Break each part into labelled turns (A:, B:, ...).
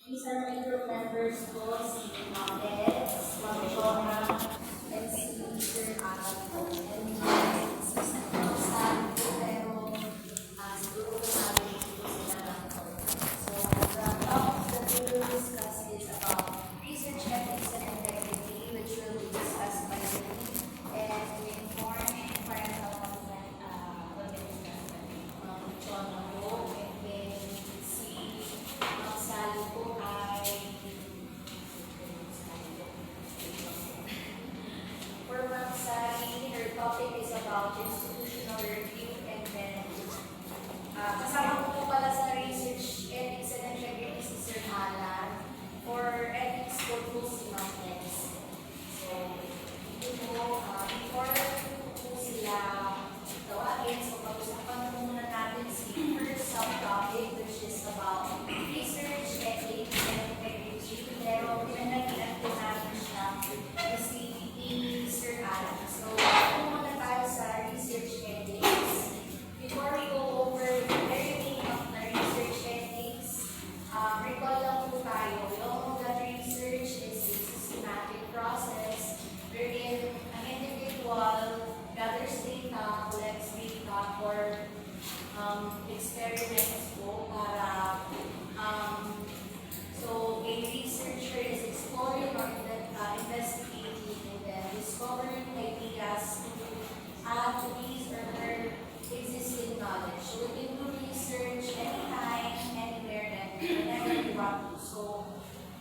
A: These are my group members po, si Eds, Ma'am Chona, and si Sir Alan po. And si Sam po, pero siguro po namin po sila lang po. So, the topic that we will discuss is about research ethics and integrity, which will be discussed by me and informed parental consent, Ma'am Chona po, and then si Ma'am Sally po ay for Ma'am Sally, her topic is about institutional review, and then kasama ko po pala sa research ethics and integrity si Sir Alan. For ethics po si Ma'am Eds. So, ito po, before po sila tawagin, so pag-usapan po muna natin si first subtopic, which is about research ethics and integrity. Pero pinanagilan po natin siya si Sir Alan. So, muna tayo sa research ethics. Before we go over the very meaning of the research ethics, recall lang po tayo. We all know that research is a systematic process wherein an individual gathers data, collects data, or experiments po para so a researcher is exploring or investigating and then discovering ideas to add to his or her existing knowledge. So we can do research anytime, anywhere, and whenever we want to. So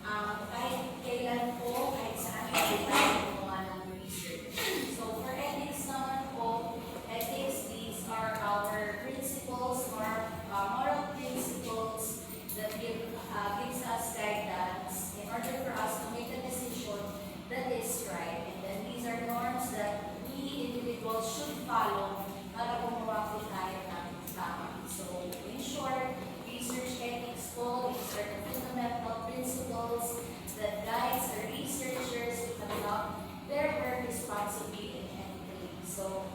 A: kahit kailan po, kahit saan pwede tayo gumawa ng research. So for ethics naman po, ethics, these are our principles or moral principles that gives us guidance in order for us to make a decision that is right. And then these are norms that we individuals should follow para gumawa po tayo ng tama. So in short, research ethics po, these are the fundamental principles that guides our researchers to conduct their work responsibly and ethically. So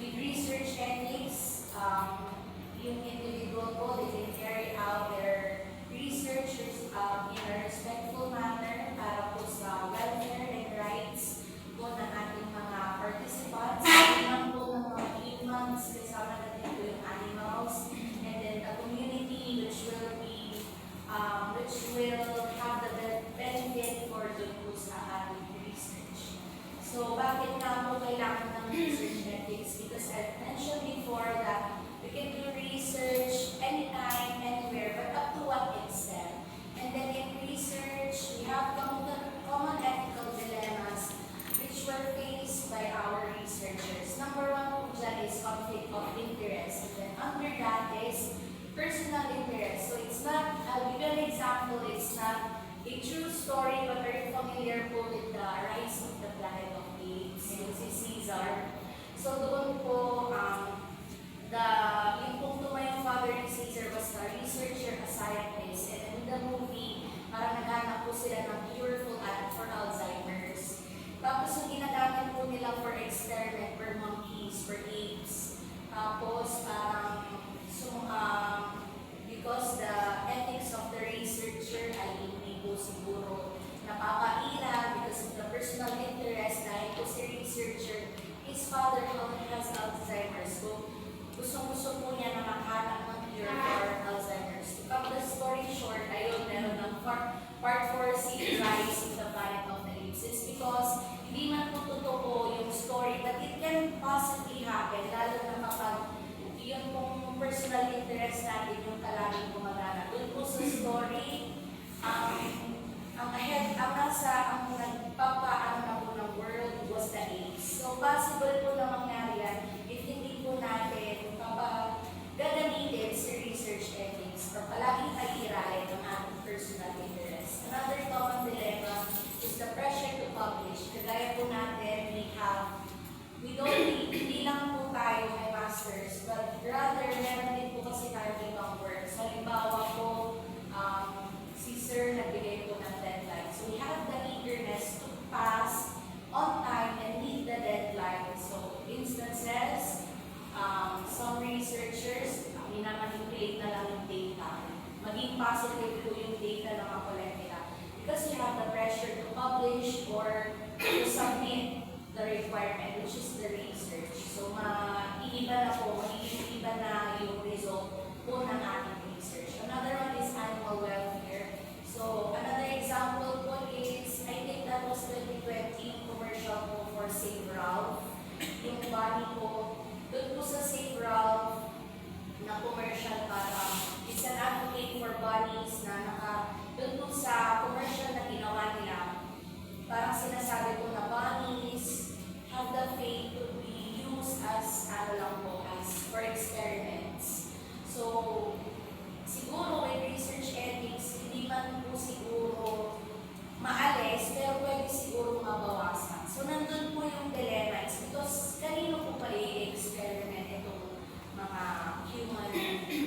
A: with research ethics, yung individual po, they can carry out their research in a respectful manner para po sa welfare and rights po ng ating mga participants, ng po ng mga humans, kasama natin po yung animals, and then the community which will have the benefit for the use ng ating research. So bakit nga po kailangan ng research ethics? Because I mentioned before that we can do research anytime, anywhere, but up to what extent? And then in research, we have common ethical dilemmas which were faced by our researchers. Number one po dyan is conflict of interest. And then under that is personal interest. So it's not, I'll give you an example, it's not a true story, but are you familiar po with the rise of the Planet of the Apes, yung si Caesar? So doon po, yung pong tumayong father ni Caesar was a researcher, a scientist, and in the movie, parang naghanap po sila ng cure for Alzheimer's. Tapos yung ginagamit po nila for experiment, for monkeys, for apes. Tapos because the ethics of the researcher ay hindi po siguro napapaira because of the personal interest dahil po si researcher, his father has Alzheimer's. So, gusto po niya na makahanap ng cure for Alzheimer's. To cut the story short, ayun, meron ng part 4 si Rise of the Planet of the Apes. It's because hindi man po totoo yung story, but it can possibly happen, lalo na kapag yung pong personal interest natin yung palaging gumagana. Doon po sa story, ang nagpapaano na po ng world was the apes. So possible po na mangyari yan if hindi po natin gagamitin sa research ethics or palaging pag-iralin ang ating personal interest. Another common dilemma is the pressure to publish. Kagaya po natin, hindi lang po tayo may masters, but rather meron din po kasi tayo ibang works. Halimbawa po, si Sir nagbigay po ng deadline. So we have the eagerness to pass on time and meet the deadline. So instances, some researchers, minamanipulate na lang yung data. Maging positive po yung data na makolect nila. Because you have the pressure to publish or to submit the requirement, which is the research. So, maiiba na po, maiiba na yung result po ng ating research. Another one is animal welfare. So, another example po is, I think that was 2020, yung commercial po for Save Ralph. Yung bunny po, doon po sa Save Ralph na commercial para it's an advocate for bunnies na doon po sa commercial na ginawa nila, parang sinasabi ko na bunnies have the faith to be used as as for experiments. So, siguro with research ethics, hindi man po siguro maalis, pero pwede siguro mabawasan. So, nandun po yung dilemma because kanino po pa i-experiment itong mga human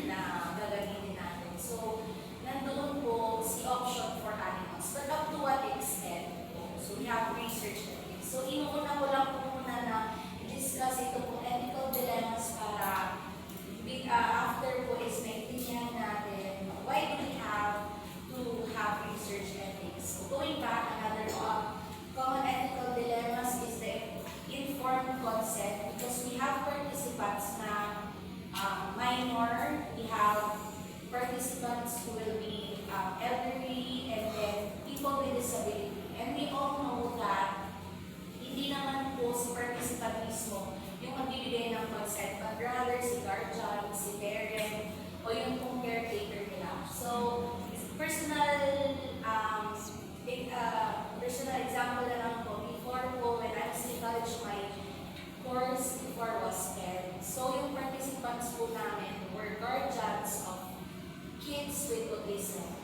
A: na gagamitin natin. So, nandoon po si option for animals. But up to what extent po? So, we have research ethics. So, inuuna ko lang po muna na i-discuss ito po ethical dilemmas para after po is maintindihan natin why do we have to have research ethics. So, going back, another common ethical dilemmas is the informed consent because we have participants na minor, we have participants who will be elderly, and then people with disability. And we all know that hindi naman po si participant mismo yung magbibigay ng consent, but rather si guardian, si parent, o yung pong caretaker nila. So, personal example na lang po, before po, when I was in college, my course before was STEM. So, yung participants po namin were guardians of kids with autism.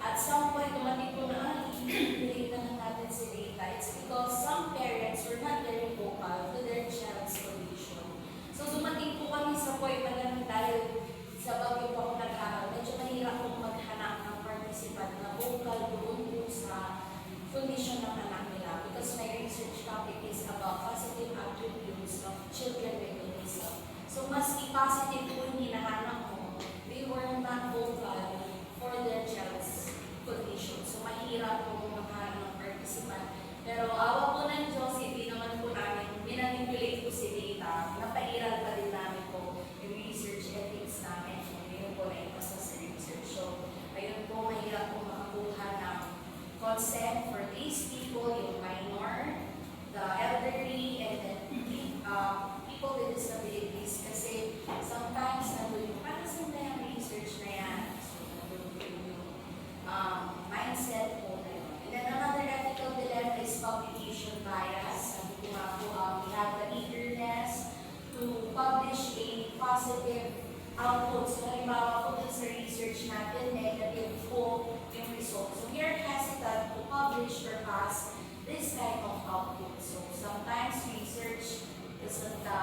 A: At some point, dumating po na, i-relate na natin si data. It's because some parents were not very vocal to their child's condition. So, dumating po kami sa point na ganun dahil sa bagay po ako nag-aaral. Medyo mahirap po maghanap ng participant na vocal doon po sa condition ng anak nila. Because my research topic is about positive attributes of children with autism. So, mas positive po yung hinahanap mo. They were not vocal for their child's condition. So, mahirap po maghanap ng participant. Pero awa po ng Diyos, hindi naman po namin minanipulate po si data. Napairal pa din namin po yung research ethics namin. Ngayon po na ipasa sa research. So, ayun po, mahirap po makakuha ng consent for these people, yung minor, the elderly, and then people with disabilities. Kasi sometimes, para sa na yung research na yan, so, yung mindset po na yun. And then another ethical dilemma is publication bias. Sabi ko nga po, we have the eagerness to publish a positive output. So, halimbawa po sa research natin, negative po yung results. So, we are hesitant to publish or pass this type of output. So, sometimes research isn't the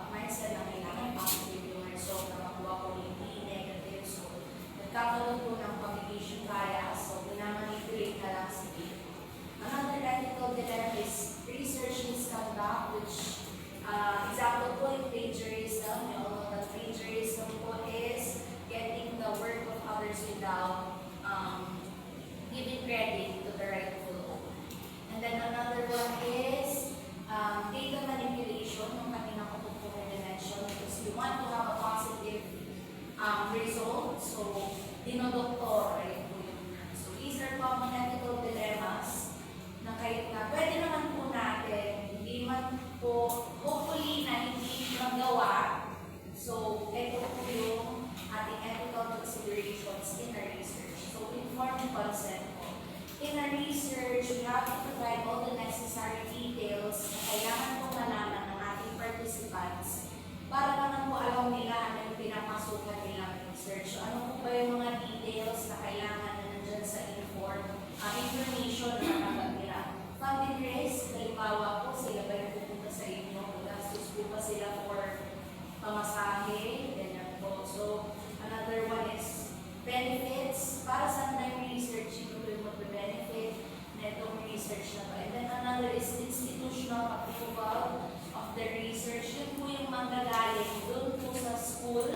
A: mindset na kailangan positive yung result na makuha ko hindi negative. So, nagkakaroon po ng publication bias. So, pinamanipulate na lang si data. Another ethical dilemma is research misconduct, which example po yung plagiarism. You all know that plagiarism po is getting the work of others without giving credit to the rightful owner. And then another one is data manipulation, yung kanina ko po mention, because you want to have a positive result. So, dinodoktor, right? So, these are common ethical dilemmas na kahit na pwede naman po natin, hindi man po, hopefully na hindi magawa. So, ito po yung ating ethical considerations in our research. So, informed consent po. In our research, we have to provide all the necessary details na kailangan po malaman ng ating participants para naman po alam nila ano yung pinapasukan nilang research. So, ano po ba yung mga details na kailangan na nandyan sa information na nakakat nila. Funding risk, halimbawa po, sila ba yung pupunta sa inyo? Gastos po pa sila for pamasahe, ganyan po. So, another one is benefits. Para sa time research, ito po yung mag-benefit na itong research na to. And then another is institutional approval of the research. Yun po yung manggagaling doon po sa school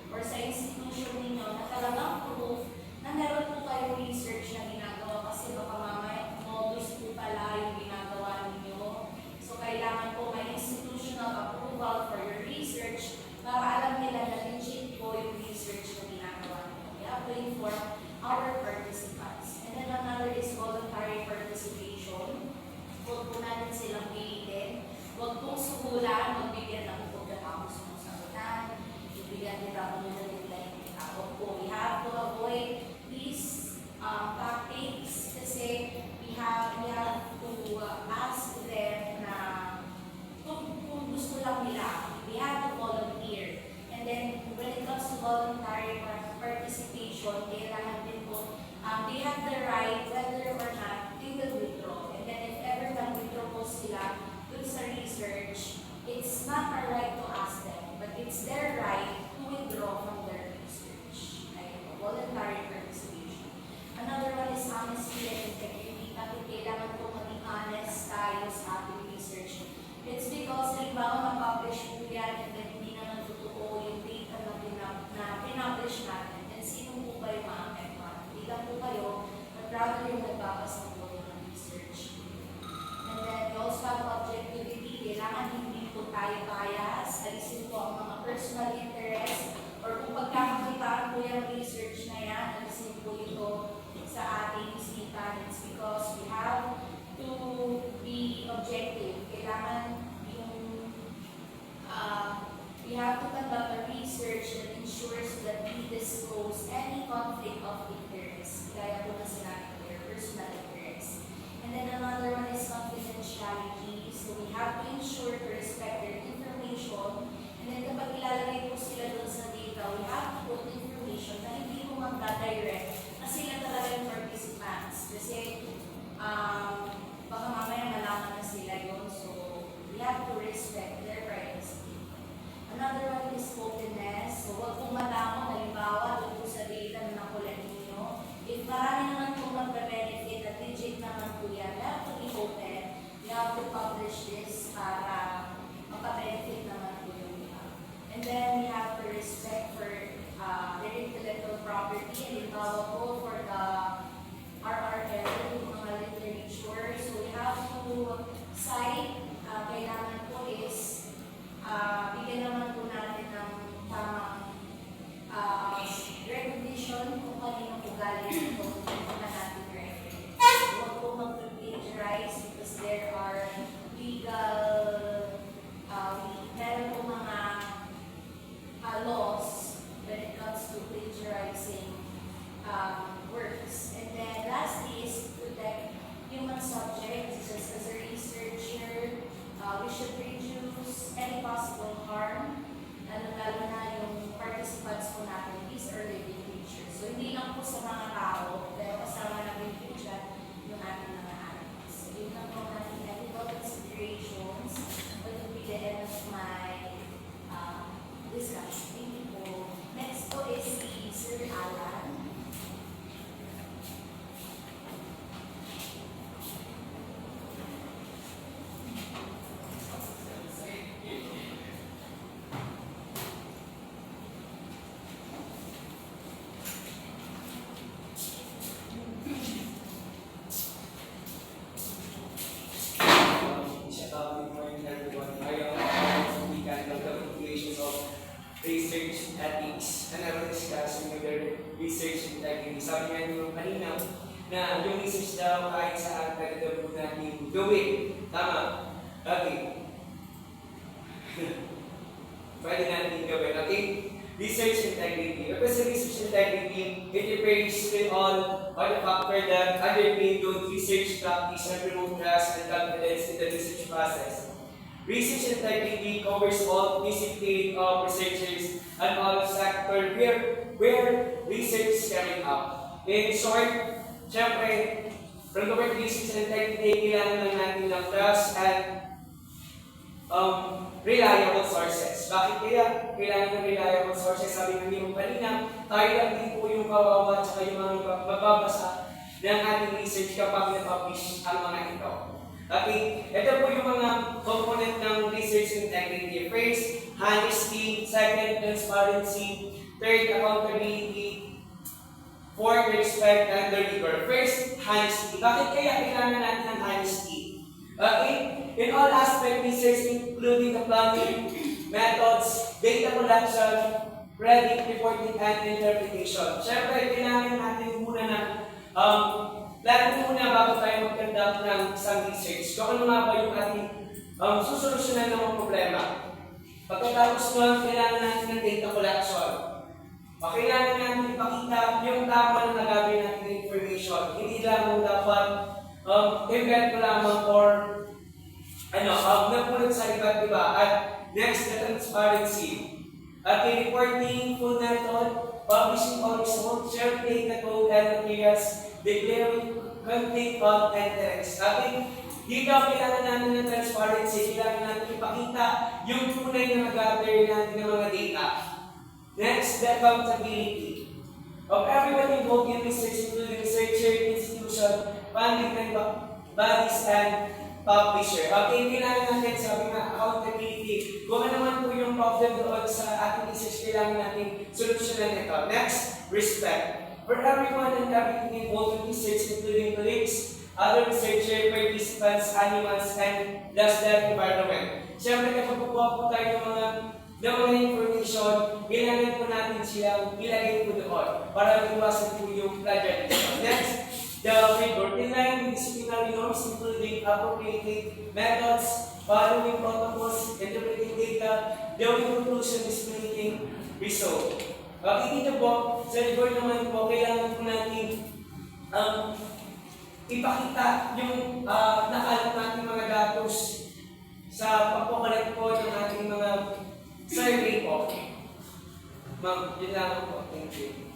A: or sa institution ninyo na talagang proof na silang pilitin. Huwag pong suhulan, magbigyan ng pagkatapos ng sagutan, ibigyan nila kung yung deadline. Huwag po, we have to avoid these tactics kasi we have to ask them na kung gusto lang nila, we have to volunteer. And then, when it comes to voluntary participation, kailangan din po, they have the right, whether or not, they will withdraw. And then, if ever mag-withdraw po sila dun sa research, it's not our right to ask them, but it's their right to withdraw from their research. Ayun, voluntary participation. Another one is honesty and integrity. Bakit kailangan po maging honest tayo sa ating research? It's because, halimbawa, na-publish po yan and then hindi naman totoo yung data na pinapublish natin. And sino po ba yung maapektuhan? Hindi lang po kayo, but rather yung nagbabasa po ng research. And then, we also have objectivity. Kailangan hindi po tayo bias. Alisin po ang mga personal interest or kung pagkakakitaan po yung research na yan, alisin po ito sa ating isipan. It's because we have to be objective. Kailangan yung we have to conduct a research that ensures that we disclose any conflict of interest. Kaya po na sinabi ko your personal interest. And then another one is confidentiality. So we have to ensure to respect their information. And then kapag ilalagay po sila doon sa data, we have to put information na hindi po magda-direct na sila talaga yung participants. Kasi baka mamaya malaman na sila yun. So we have to respect their privacy. Another one is openness. So huwag pong malamang halimbawa doon po sa data na nakulat ninyo. If marami naman pong magbe-benefit at legit naman po yan, we have to be open. We have to publish this para makabenefit naman po yung iba. And then we have to respect for their intellectual property and halimbawa po for the RRL, yung mga literature. So we have to cite, kailangan po is bigyan naman po natin ng tamang recognition kung kanino po galing ito na natin reference. Huwag po mag-plagiarize because there are legal, meron po mga laws when it comes to plagiarizing works. And then lastly is protect human subjects. Just as a researcher, we should reduce any possible harm, lalo na yung participants po natin, these are living creatures. So hindi lang po sa mga tao, pero kasama na rin po dyan yung ating mga animals. So yun lang po natin ethical considerations. That will be the end of my discussion. Thank you po. Next po is si Sir Alan.
B: Research ethics na naman-discuss yung research integrity. Sabi nga nyo kanina na yung research daw kahit saan talaga po natin gawin. Tama? Okay. Pwede natin gawin. Okay? Research integrity. Because sa research integrity, it refers to all the factors that underpin those research practice and promote trust and confidence in the research process. Research integrity covers all discipline of researchers and all sector where research is carried out. In short, syempre, from the word research integrity, kailangan lang natin ng trust and reliable sources. Bakit kaya kailangan ng reliable sources? Sabi ng Nemo kanina, tayo lang din po yung kawawa at saka yung mga magbabasa ng ating research kapag na-publish ang mga ito. Okay, ito po yung mga component ng research integrity. First, honesty. Second, transparency. Third, accountability. Fourth, respect and the rigor. First, honesty. Bakit kaya kailangan natin ng honesty? Okay, in all aspect research, including the planning, methods, data collection, predict, reporting, and interpretation. Siyempre, kailangan natin muna na Lalo muna bago tayo mag-conduct ng isang research, kung ano nga ba yung ating susolusyonan ng mga problema. Pagkatapos nun, kailangan natin ng data collection. Kailangan natin ipakita yung tama na nagagawin natin ng information. Hindi lang dapat invent ko lamang or napulot sa iba't iba. At next, the transparency. At the reporting full method, publishing all results, sharing data code and materials, declaring content on text. At dito kailangan natin ng transparency, kailangan natin ipakita yung tunay na nag-gather natin ng mga data. Next, the accountability of everyone involved in research, including researcher, institution, funding and bodies, and publisher. Okay, kailangan natin, sabi nga, accountability. Kung ano naman po yung problem doon sa ating research, kailangan natin solusyonan ito. Next, respect. For everyone and everything involved in research, including colleagues, other researcher, participants, animals, and thus the environment. Siyempre, kapag kukuha po tayo ng mga information, kailangan po natin silang ilagay po doon para iwasan po yung plagiarism. Next, the framework in line with disciplinary norms, including appropriate methods, following protocols, interpreting data, drawing conclusion, displaying result. Dito po, sa report naman po, kailangan po natin ipakita yung nakalat natin mga datos sa pagpapalit po ng ating mga survey po. Ma'am, yun lang po. Thank you.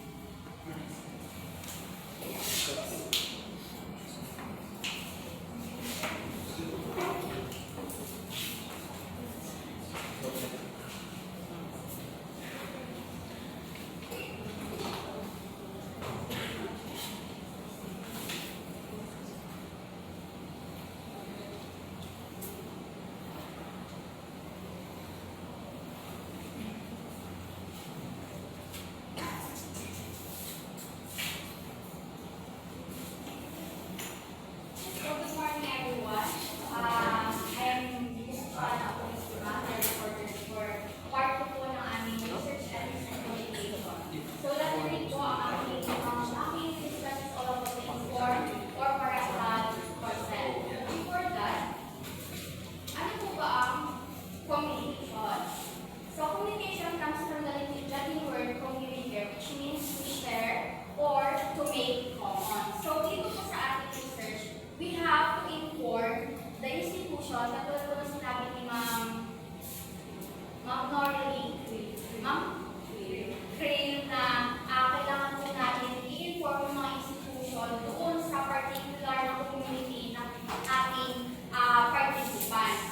A: Good morning, everyone. I am Joanna Onistima, the reporter for part 2 po ng aming research ethics and communication. So, lahat po ang aming discuss is all about the informed or parental consent. Before that, ano po ba ang communication? So, communication comes from the Latin word communicare, which means to share or to make common. So, dito po sa ating research, we have to inform the institution, katulad po na sinabi ni Ma'am Norley, Crane, na kailangan po natin i-inform yung mga institution doon sa particular na community ng ating participants.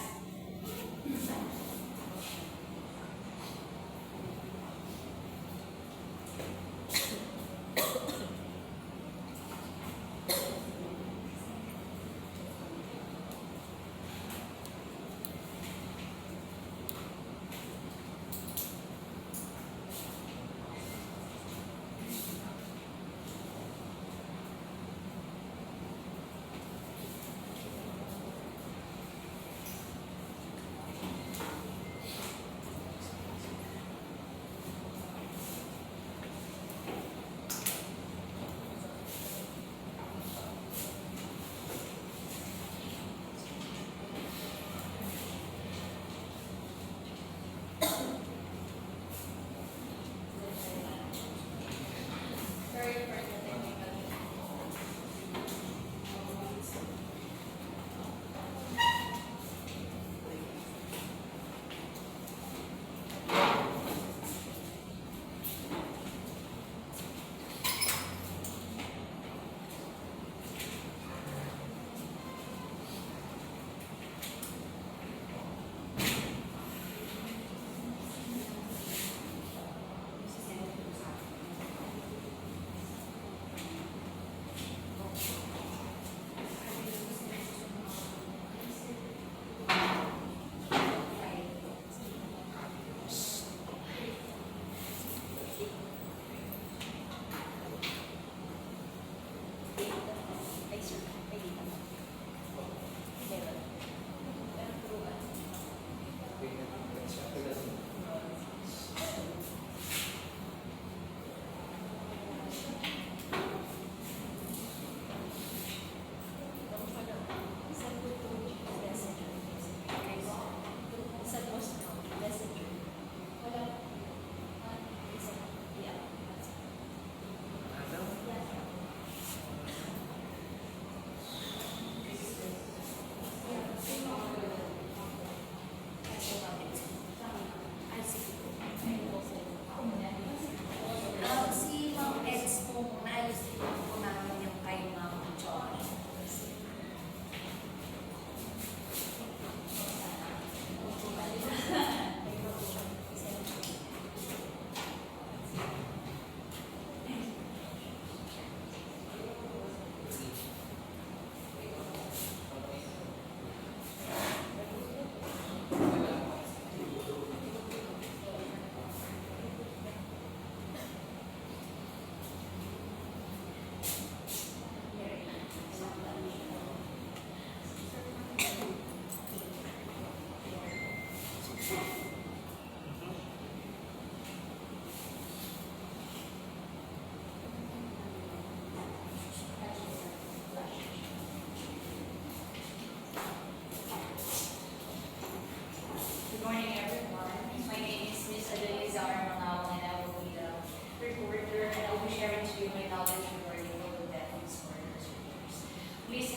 A: Sorry for the technical.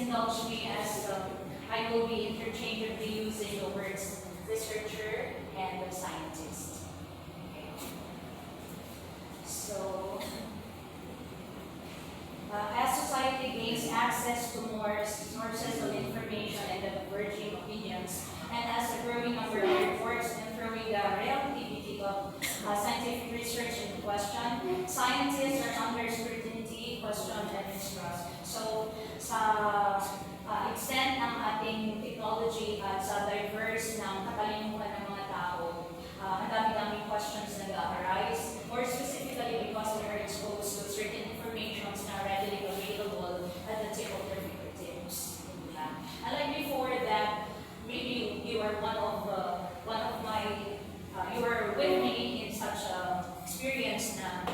C: indulge me as I will be interchangeably using the words researcher and scientist. Okay. So, as society gains access to more sources of information and diverging opinions, and as a growing number of reports confirming the relativity of scientific research in question, scientists are under scrutiny, questioned, and mistrust. So, sa extent ng ating technology at sa diverse ng katalinuhan ng mga tao, ang dami-daming questions na arise, more specifically because we are exposed to certain informations na readily available at the tip of their fingertips. Unlike before that, maybe you are you were with me in such a experience na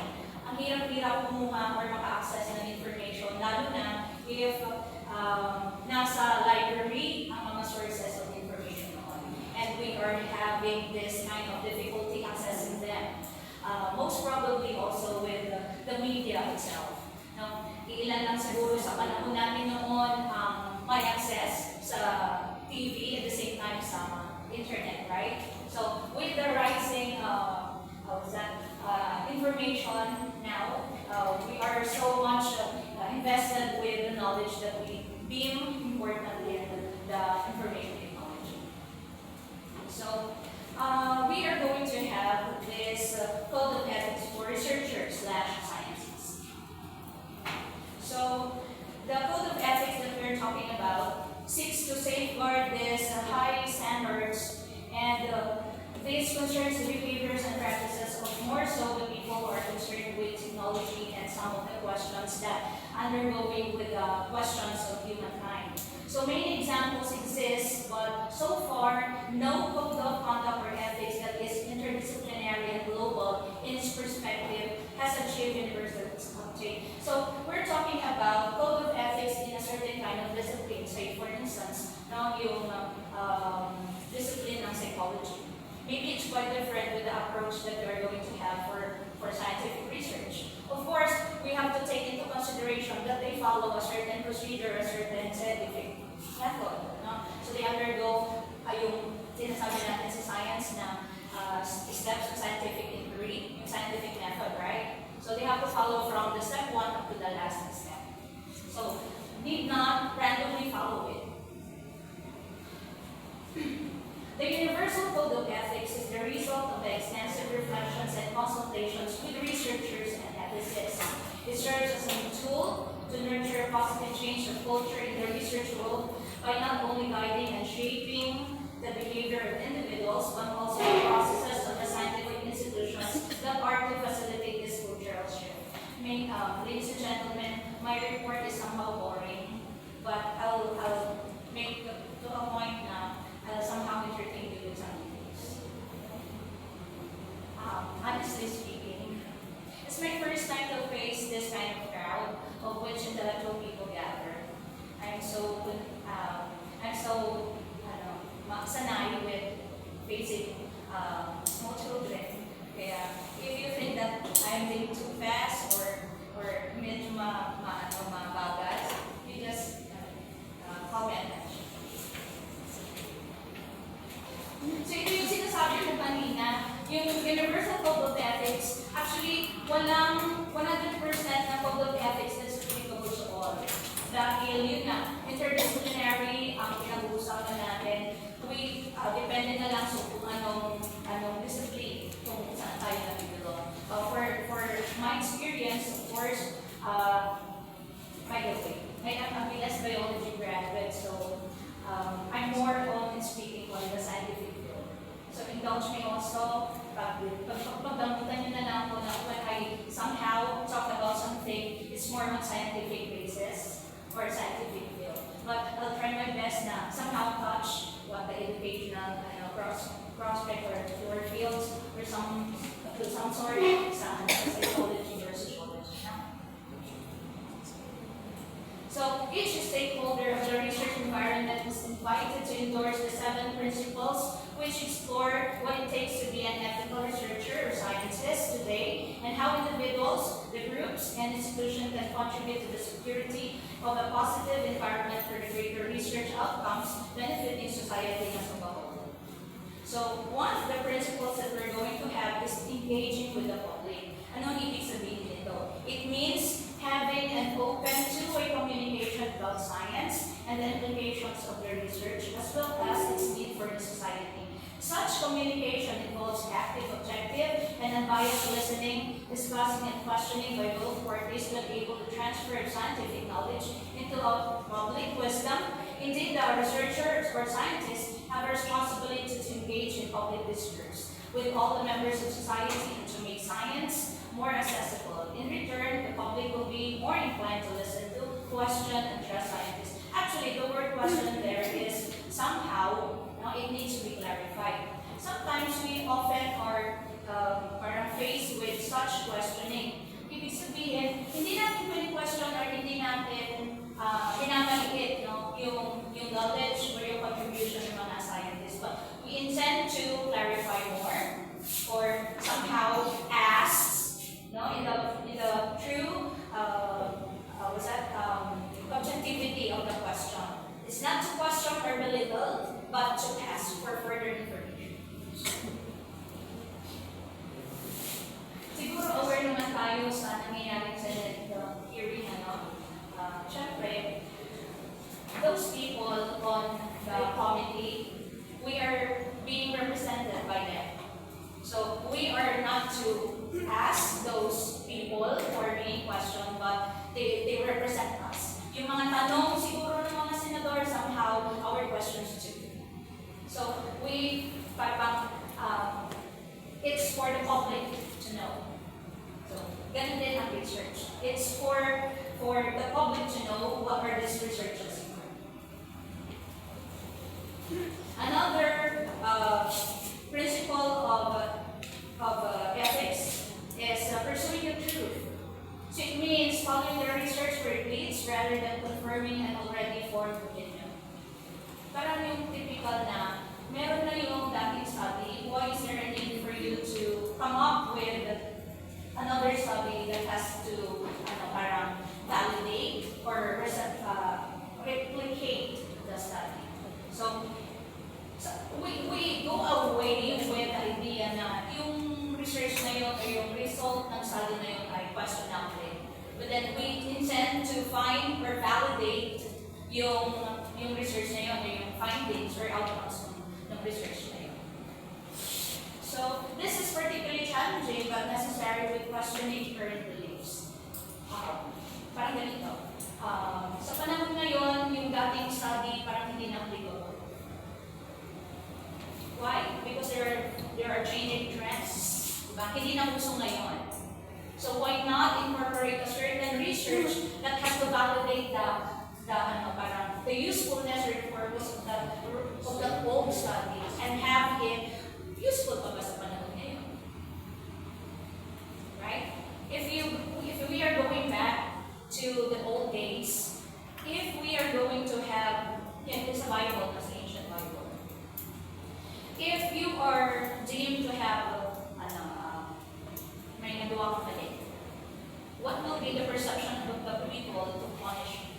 C: ang hirap-hirap kumuha or maka-access ng information, lalo na if nasa library ang mga sources of information noon. And we are having this kind of difficulty accessing them. Most probably also with the media itself. No? Ilan lang siguro sa panahon namin noon may access sa TV at the same time sa internet, right? So with the rising information now, we are so much invested with the knowledge that we deem important in the information technology. So we are going to have this code of ethics for researchers/scientists. So the code of ethics that we're talking about seeks to safeguard these high standards, and this concerns the behaviors and practices of more so the people who are concerned with technology and some of the questions that undergoing with the questions of humankind. So many examples exist, but so far, no code of conduct or ethics that is interdisciplinary and global in its perspective has achieved universal acceptance. So we're talking about code of ethics in a certain kind of discipline. Say for instance, yung discipline ng psychology. Maybe it's quite different with the approach that we're going to have for scientific research. Of course, we have to take into consideration that they follow a certain procedure, a certain scientific method. No? So they undergo yung sinasabi natin sa science na steps of scientific inquiry, yung scientific method, right? So they have to follow from the step 1 up to the last step. So need not randomly follow it. The Universal Code of Ethics is the result of the extensive reflections and consultations with researchers and ethicists. It serves as a tool to nurture positive change of culture in the research world by not only guiding and shaping the behavior of individuals, but also the processes of the scientific institutions that are to facilitate this cultural shift. Ladies and gentlemen, my report is somehow boring, but I'll make to a point now. Somehow entertain you with some details. Honestly speaking, it's my first time to face this kind of crowd of which intellectual people gather. I'm so sanay with facing small children. Kaya if you think that I'm being too fast or medyo mabagal, you just comment. So ito yung sinasabi ko kanina, yung Universal Code of Ethics, actually, walang 100% na Code of Ethics that's applicable to all. Dahil yun nga, interdisciplinary ang pinag-uusapan natin. Depende na lang sa kung anong discipline kung saan tayo nabibilo. For my experience, of course, by the way, I'm a BS Biology graduate, so I'm more on speaking on the scientific field. So indulge me also, pagdamutan nyo na lang ako na when I somehow talk about something, it's more on scientific basis or scientific field. But I'll try my best na somehow touch what the educational prospect or your fields or some sort of psychology or sociology. So each stakeholder of the research environment is invited to endorse the 7 principles which explore what it takes to be an ethical researcher or scientist today and how individuals the groups and institutions can contribute to the security of a positive environment for the greater research outcomes benefiting society as a whole. So one of the principles that we're going to have is engaging with the public. Anong ibig sabihin nito? It means having an open two-way communication about science and the implications of the research as well as its need for the society. Such communication involves active, objective, and unbiased listening, discussing, and questioning by both parties to be able to transfer scientific knowledge into a public wisdom. Indeed, the researchers or scientists have a responsibility to engage in public discourse with all the members of society and to make science more accessible. In return, the public will be more inclined to listen to, question, and trust scientists. Actually, the word question there is somehow, it needs to be clarified. Sometimes we often are faced with such questioning. Ibig sabihin, hindi natin pwede question or hindi natin pinamaliit yung knowledge or yung contribution ng mga scientists. But we intend to clarify more or somehow ask in the true objectivity of the question. It's not to question or belittle, but to ask for further information. Siguro aware naman tayo sa nangyayari sa hearing, syempre, those people on the committee, we are being represented by them. So we are not to ask those people for being questioned, but they represent us. Yung mga tanong siguro ng mga senador, somehow our questions too. So it's for the public to know. So ganun din ang research. It's for the public to know what are these researches for. Another principle of ethics is pursuing the truth. So it means following the research where it leads rather than confirming an already formed opinion. Parang yung typical na meron na yung dating study, why is there a need for you to come up with another study that has to parang validate or replicate the study. So we go away with the idea na yung research na yun or yung result ng study na yun ay questionable. But then we intend to find or validate yung research na yun or yung findings or outcomes ng research na yun. So this is particularly challenging but necessary with questioning current beliefs. Parang ganito. Sa panahon ngayon, yung dating study parang hindi na applicable. Why? Because there are changing trends. Diba? Hindi na uso ngayon. So why not incorporate a certain research that has to validate the usefulness or the purpose of the old study and have it useful pa ba sa panahon ngayon? Right? If we are going back to the old days, if we are going to have it's a Bible, as the ancient Bible. If you are deemed to have may nagawa kang mali, what will be the perception of the people to punish you?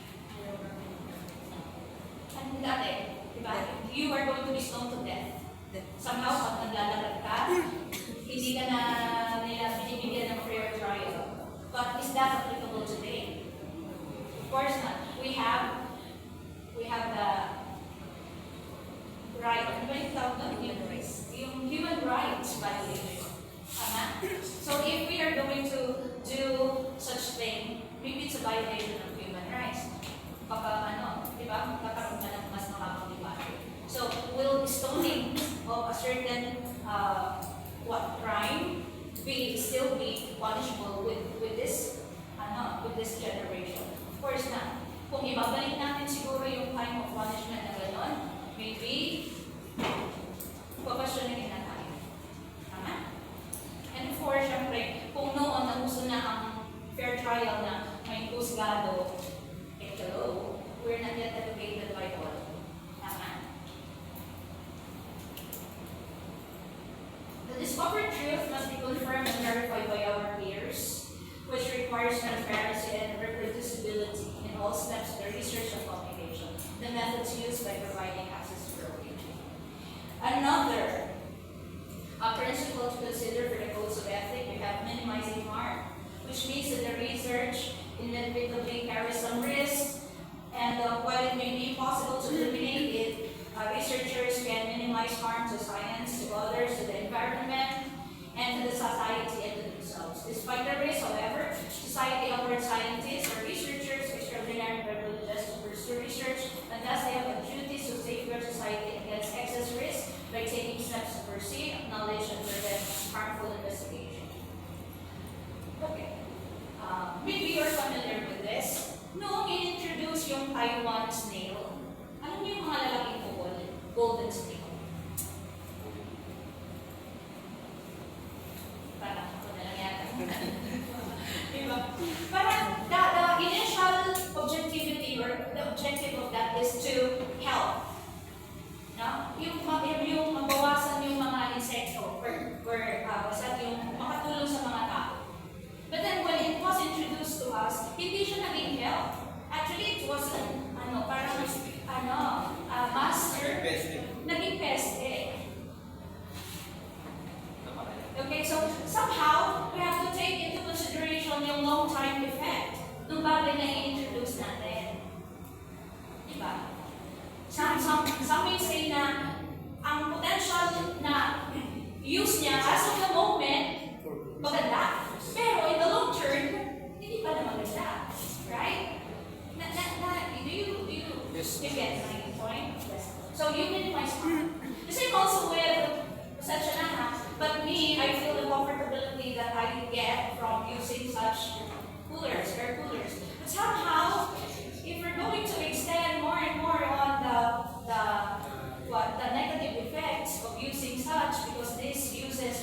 C: And dati, diba? You are going to be stoned to death. Somehow, pag naglalagad ka, hindi ka na nila binibigyan ng fair trial. But is that applicable today? Of course not. We have the right, ano ba yung tawag doon? Yung human rights violation. So if we are going to do such thing, maybe it's a violation of human rights. Baka di ba? Magkakaroon ka ng mas makakalimutan. So will stoning of a certain crime still be punishable with this generation? Of course not. Kung ibabalik natin siguro yung time of punishment na gano'n, maybe papasyonin na tayo. Tama? And before, syempre, kung noon nauso na ang fair trial na may husgado, hello, we're not yet educated by all. Tama? The discovered truth must be confirmed and verified by our peers, which requires requires transparency and reproducibility in all steps of the research and publication. The methods used by providing access to ProPG. Another principle to consider for the codes of ethics, we have minimizing harm, which means that the research inevitably carries some risk, and while it may be possible to eliminate it, researchers can minimize harm to science, to others, to the environment, and to the society and to themselves. Despite the risk, however, society awards scientists or researchers extraordinary privileges to pursue research, and thus they have a duty to safeguard society against excess risk by taking steps to foresee, acknowledge, and prevent harmful investigation. Okay. Maybe you're familiar with this. Noong i-introduce yung Taiwan snail, alam niyo yung mga lalaking tungkol? Golden snail. Parang ako na lang yata. Diba? Parang the initial objectivity or the objective of that is to help. No? Yung mabawasan yung mga insekto or basta yung makatulong sa mga tao. But then when it was introduced to us, hindi siya naging help. Actually, it was master, naging peste. Okay, so somehow, we have to take into consideration yung long-time effect ng bagay na i-introduce natin. Diba? Some may say na ang potential na use niya as of the moment, maganda. Pero in the long term, hindi pa naman maganda. Right? Do you get my point? Yes. So you minimize harm. The same also with such an but me, I feel the comfortability that I get from using such coolers, air coolers. But somehow, if we're going to extend more and more on the negative effects of using such, because this uses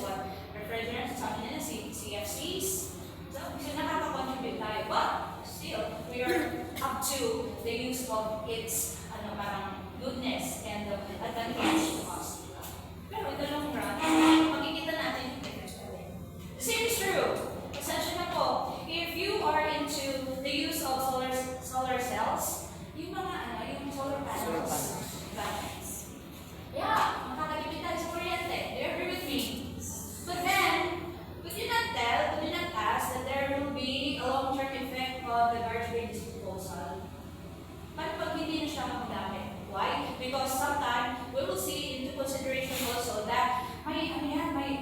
C: refrigerants, CFCs, so nakaka-contribute tayo. But still, we are up to the use of its parang goodness and advantage to us. Pero in the long run, makikita natin yung difference pa rin. The same is true. Pasensya na po. If you are into the use of solar cells, yung mga yung solar panels. Yeah, makakagipit tayo sa kuryente. Do you agree with me? But then, would you not ask that there will be a long-term effect of the garbage disposal? Paano pag hindi na siya magamit? Why? Because sometimes we will see into consideration also that may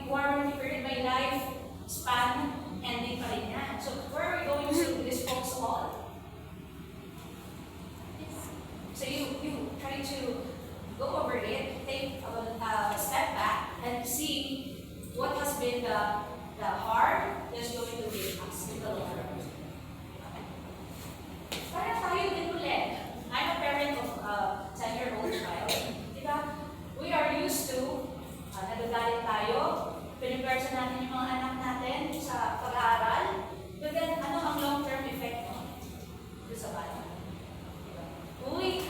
C: warranty period, may life span, ending pa rin yan. So where are we going to dispose all? So you try to go over it, take a step back, and see what has been the harm that's going to be us in the long run. Para tayo din ulit. I'm a parent of a 10-year-old child. Diba? We are used to, nagagalit tayo, pinag-guardian natin yung mga anak natin sa pag-aaral. But then, ano ang long-term effect mo? Doon sa bata. Diba? Uy,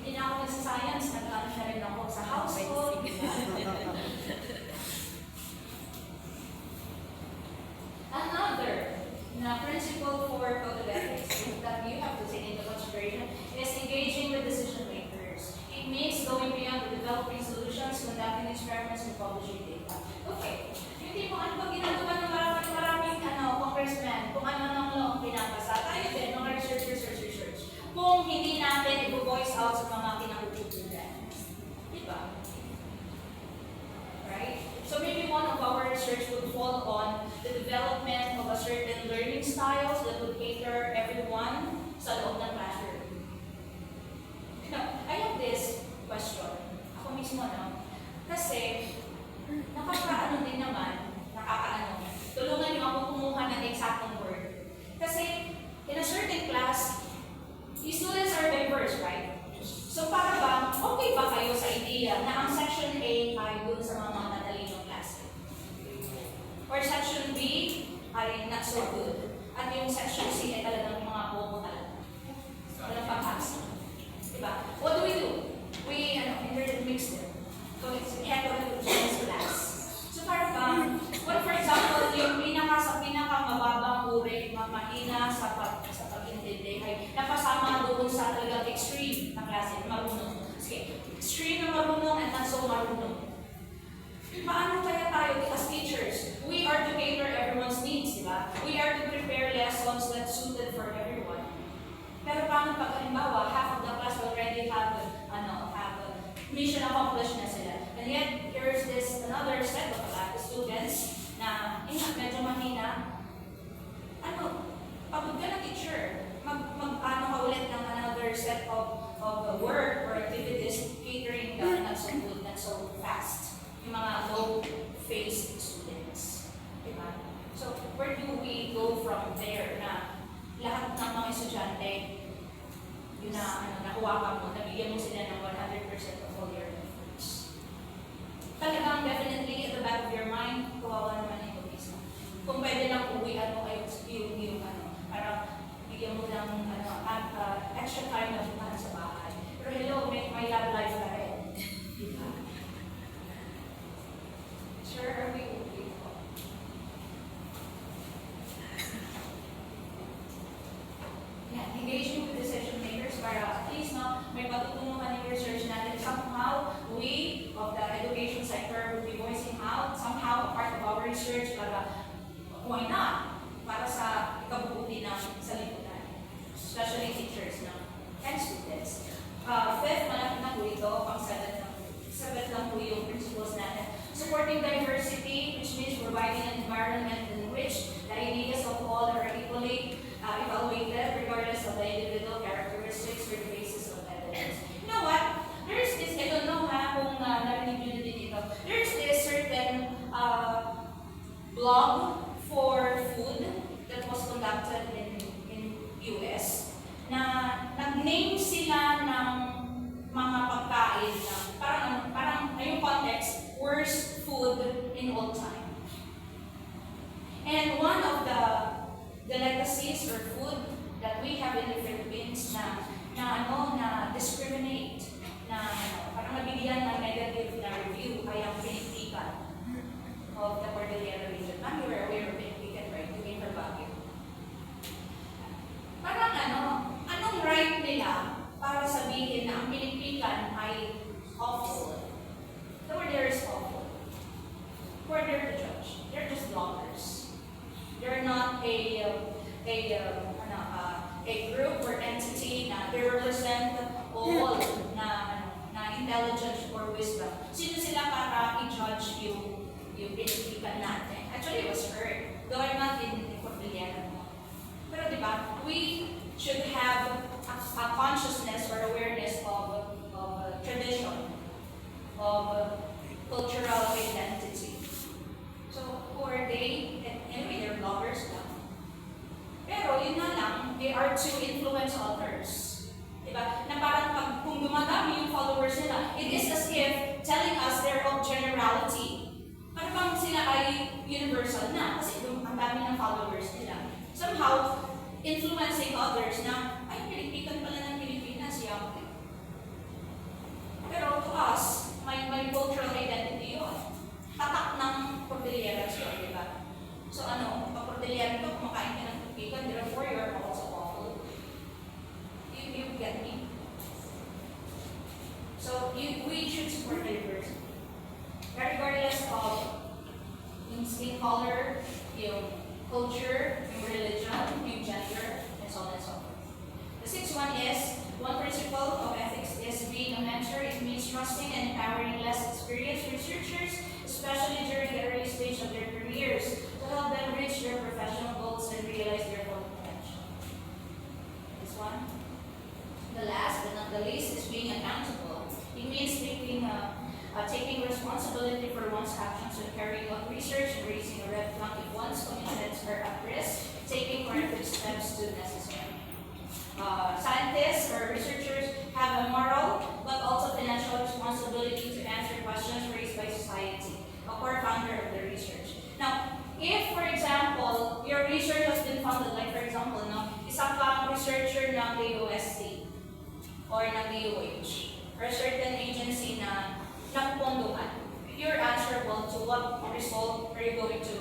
C: hindi na ako nagsa-science, nag-ano na rin ako sa household. Another principle for code of ethics that you have to take into consideration is engaging with decision makers. It means going beyond the developing solutions, conducting experiments, and publishing data. Okay, hindi mo ano ba ginagawa ng maraming congressmen, kung ano nang law ang pinapasa, tayo din, mga research. Kung hindi natin i-voice out sa mga kinakutsutunan. Diba? Right? So maybe one of our research would fall on the development of a certain learning styles that would cater everyone sa loob ng classroom. Now, I have this question. Ako mismo, no? Kasi, nakakaano, tulungan niyo ako kumuha ng exactong word. Kasi, in a certain class, the students are diverse, right? So para bang, okay ba kayo sa idea na ang section A ay dun sa mga matalinong klase? Or section B ay not so good? At yung section C ay talagang extreme na marunong and not so marunong. Paano kaya tayo as teachers? We are to cater everyone's needs, di ba? We are to prepare lessons that's suited for everyone. Pero paano pag halimbawa, half of the class already have mission accomplished na sila. And yet, here's this another set of students na medyo mahina. Pagod ka na teacher, ka ulit ng another set of work or activities catering the not so good, not so fast. Yung mga low-phase students. Diba? So, where do we go from there na lahat ng mga estudyante, yun na nakuha ka mo, nabigyan mo sila ng 100% of all your efforts. Talagang definitely at the back of your mind, kawawa naman yung turismo. Kung pwede lang uwian mo kayo yung parang bigyan mo ng extra time na bumahan sa bahay. Pero hello, may love life ka rin. Diba? Sure, are we okay po? Yeah, engaging with decision makers para at least may patutunguhan yung research natin. Somehow, we of the education sector will be voicing out somehow a part of our research para why not? Para sa ikabubuti ng salipunan. Especially teachers and students. Fifth, malapit na po ito, seventh lang po yung principles natin. Supporting diversity, which means providing an environment in which the ideas of all are equally evaluated regardless of the individual characteristics or the basis of evidence. You know what? There's this, I don't know kung narinig nyo din dito, there's this certain blog for food that was conducted in US na nag-name sila ng mga pagkain na parang yung context, worst food in all time. And one of the delicacies or food that we have in the Philippines na discriminate, parang nabigyan ng negative na review ay ang pinitikan of the Cordillera region. You were aware of pinitikan, right? You came from Baguio. Parang anong right nila para sabihin na ang pinitikan ay awful? The word there is awful. Who are there to judge? They're just bloggers. They're not a group or entity na they represent all na intelligence or wisdom. Sino sila para i-judge yung pinitikan natin? Actually, it was heard. Though I'm not in Cordillera. Pero diba, we should have a consciousness or awareness of tradition, of cultural identity. So, who are they? Anyway, they're bloggers lang. Pero yun na lang, they are to influence others. Diba? Na parang kung dumadami yung followers nila, it is as if telling us they're of generality. Parang bang sila ay universal na kasi ang dami ng followers nila. Somehow, influencing others na, ay, Pilipitan pala ng Pilipinas, yung. Pero to us, may cultural identity yun. Tatak ng Cordillera yun, di ba? So pag Cordillera ito, kumakain ka ng Pilipitan, therefore you're also awful. You get me? So we should support diversity. Regardless of yung skin color, yung culture, yung religion, yung gender, and so on and so forth. The sixth one is, one principle of ethics is being a mentor. It means trusting and empowering less experienced researchers, especially during the early stage of their careers, to help them reach their professional goals and realize their full potential. This one. The last but not the least is being accountable. It means taking responsibility for one's actions when carrying out research and raising a red flag if one's commitments are at risk, taking corrective steps to necessary. Scientists or researchers have a moral but also financial responsibility to answer questions raised by society, a core founder of the research. Now, if, for example, your research has been funded, like for example, isa kang researcher ng AOSC or ng DOH or a certain agency na napupondohan, you're answerable to what result are you going to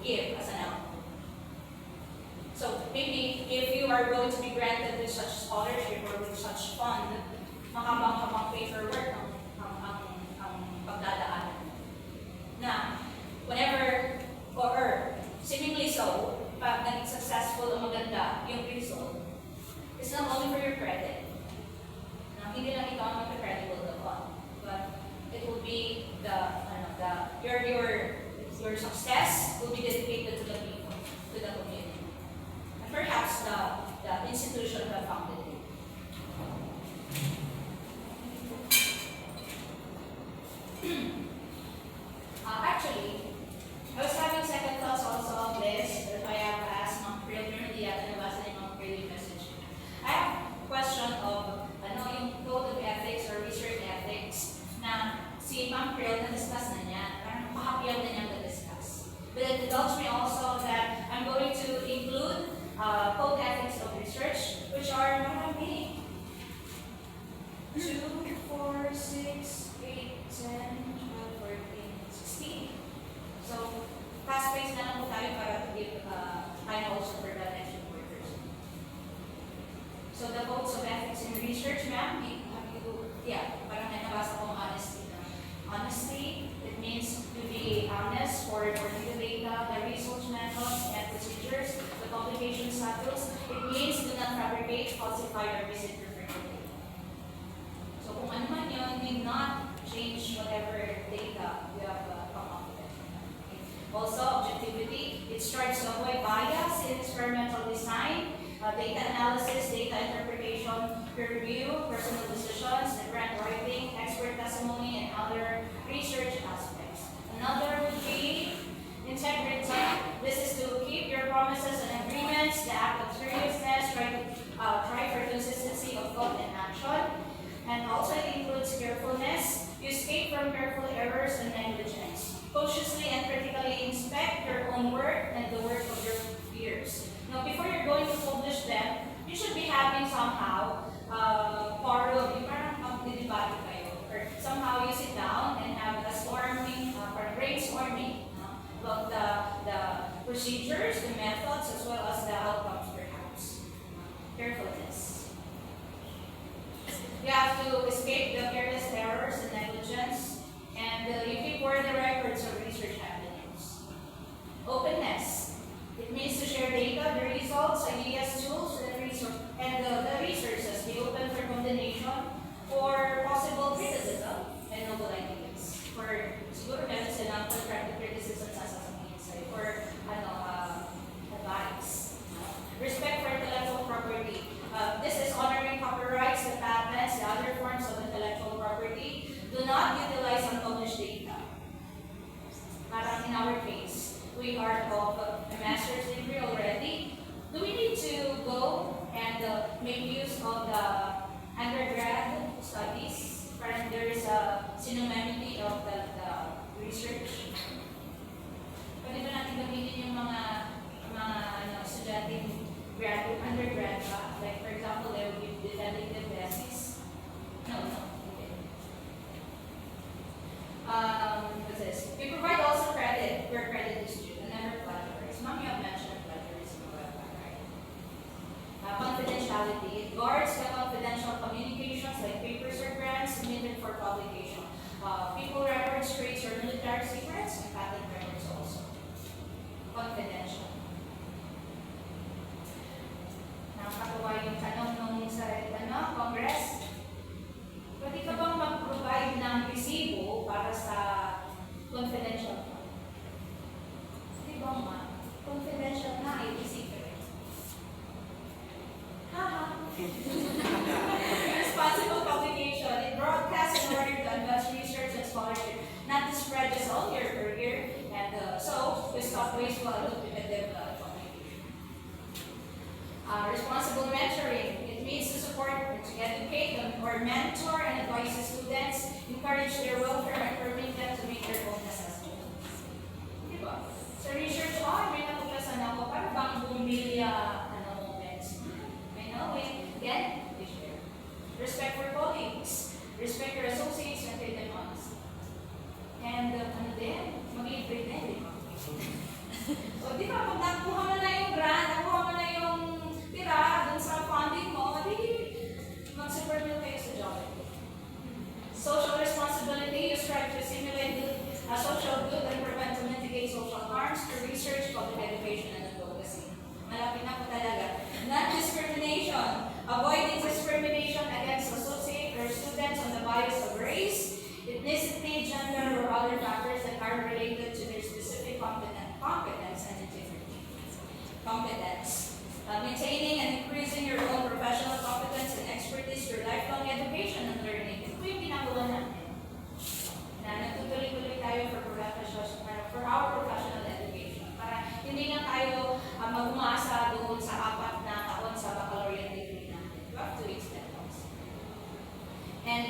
C: give as an outcome. So maybe if you are going to be granted with such scholarship or with such fund, makabang-kabang paperwork ang pagdadaanan. Na, whenever, or seemingly so, pag naging successful o maganda yung result, it's not only for your credit. Na, hindi lang ikaw ang magka-credible doon, but it will be your success will be dedicated to the people, to the community, and perhaps the institution that founded it. Actually, I was having second thoughts also on this, that I have asked Ma'am Krill, pero hindi yata nabasa ni Ma'am Krill yung message. I have a question of, yung code of ethics or research ethics na si Ma'am Krill na-discuss na niya, parang pakapyaw na niyang na-discuss. But it indulge me also that I'm going to include code ethics of research, which are marami. 2, 4, 6, 8, 10, 12, 14, 16. So, fast-paced na lang po tayo para to give time also for the next workers. So, the codes of ethics in research, ma'am, parang nabasa ko honesty na. Honesty, it means to be honest for the data, the research methods and procedures, the publication status. It means do not fabricate, falsify, or misinterpret data. So, kung ano man yun, do not change whatever data you have come up with. Okay. Also, objectivity, it strives to avoid bias in experimental design, data analysis, data interpretation, peer review, personal decisions, and grant writing, expert testimony, and other research aspects. Another would be integrity. This is to keep your promises and agreements, the act of seriousness, try for consistency of thought and action. And also it includes carefulness. You escape from careful errors and negligence. Cautiously and critically inspect your own work and the work of your peers. Now, before you're going to publish them, you should be having somehow parang magdidebate kayo. Or somehow you sit down and have a storming, or brainstorming about the procedures, the methods, as well as the outcomes perhaps. Carefulness. You have to escape the careless errors and negligence, and you keep worthy records of research happenings. Openness. It means to share data, the results, ideas, tools, and the resources be open for condemnation, for possible criticism, and novel ideas. For siguro meron silang constructive criticism sa sasabihin sa'yo, or advice. Respect for intellectual property. This is honoring copyrights, the patents, the other forms of intellectual property. Do not utilize unpublished data. Parang in our case, we are of a master's degree already. Do we need to go and make use of the undergrad studies? Parang there is a synonymity of the research. Pwede ba natin gamitin yung mga estudyante undergrad pa? Like for example, they will give definitive thesis. No. Okay. What's this? We provide also credit where credit is due, and never plagiarize. Ma'am, you have mentioned plagiarism already, right? Confidentiality. It guards the confidential communications like papers or grants submitted for publication. People records, trades, or military secrets, and patent records also. Confidential. Nakakatawa yung tanong nung sa Congress. Pwede ka bang mag-provide ng resibo para sa confidential fund? Di ba ma? Confidential na ay secret. Haha. Responsible publication. It broadcasts in order to advance research and scholarship, not to spread just all your career. And so, we stop wasteful and lucrative publication. Responsible mentoring. It means to support, to educate, or mentor and advise the students, encourage their welfare, and permit them to make their own assessments. Diba? Sa research, may nakuklasan ako, para bang bumilya moments. I know it. Again, we share. Respect for colleagues. Respect your associates and treat them honestly. And mag-i-treat din, di ba? O di ba, pag nakuha mo na yung grant, nakuha mo na yung tira dun sa funding mo, di mag-superville kayo sa job.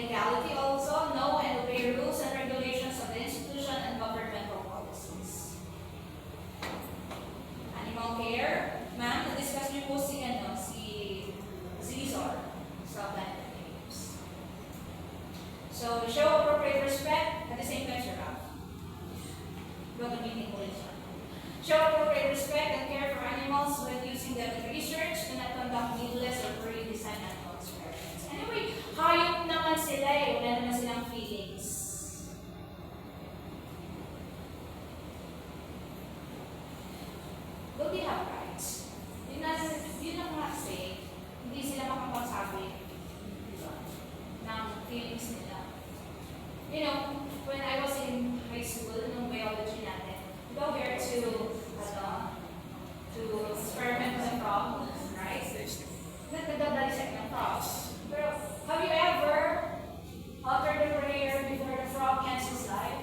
C: legality also, know and obey rules and regulations of the institution and governmental policies. Animal care, ma'am, na-discuss niyo po si Zizor sa Planet Games. So, show appropriate respect, at the same time, Sir Ralph. Meeting ulit siya. Show appropriate respect and care for animals when using them in research. Do not conduct needless or poorly designed animal experiments. Anyway, hayop naman sila eh. Wala naman silang feelings. Don't they have rights? Yun lang nga say, hindi sila makapagsabi, diba, ng feelings nila. You know, when I was in high school, nung biology natin, go here to experiment with a frog, right? Nagdadalisect ng frogs. Pero, have you ever uttered a prayer before the frog ends his life?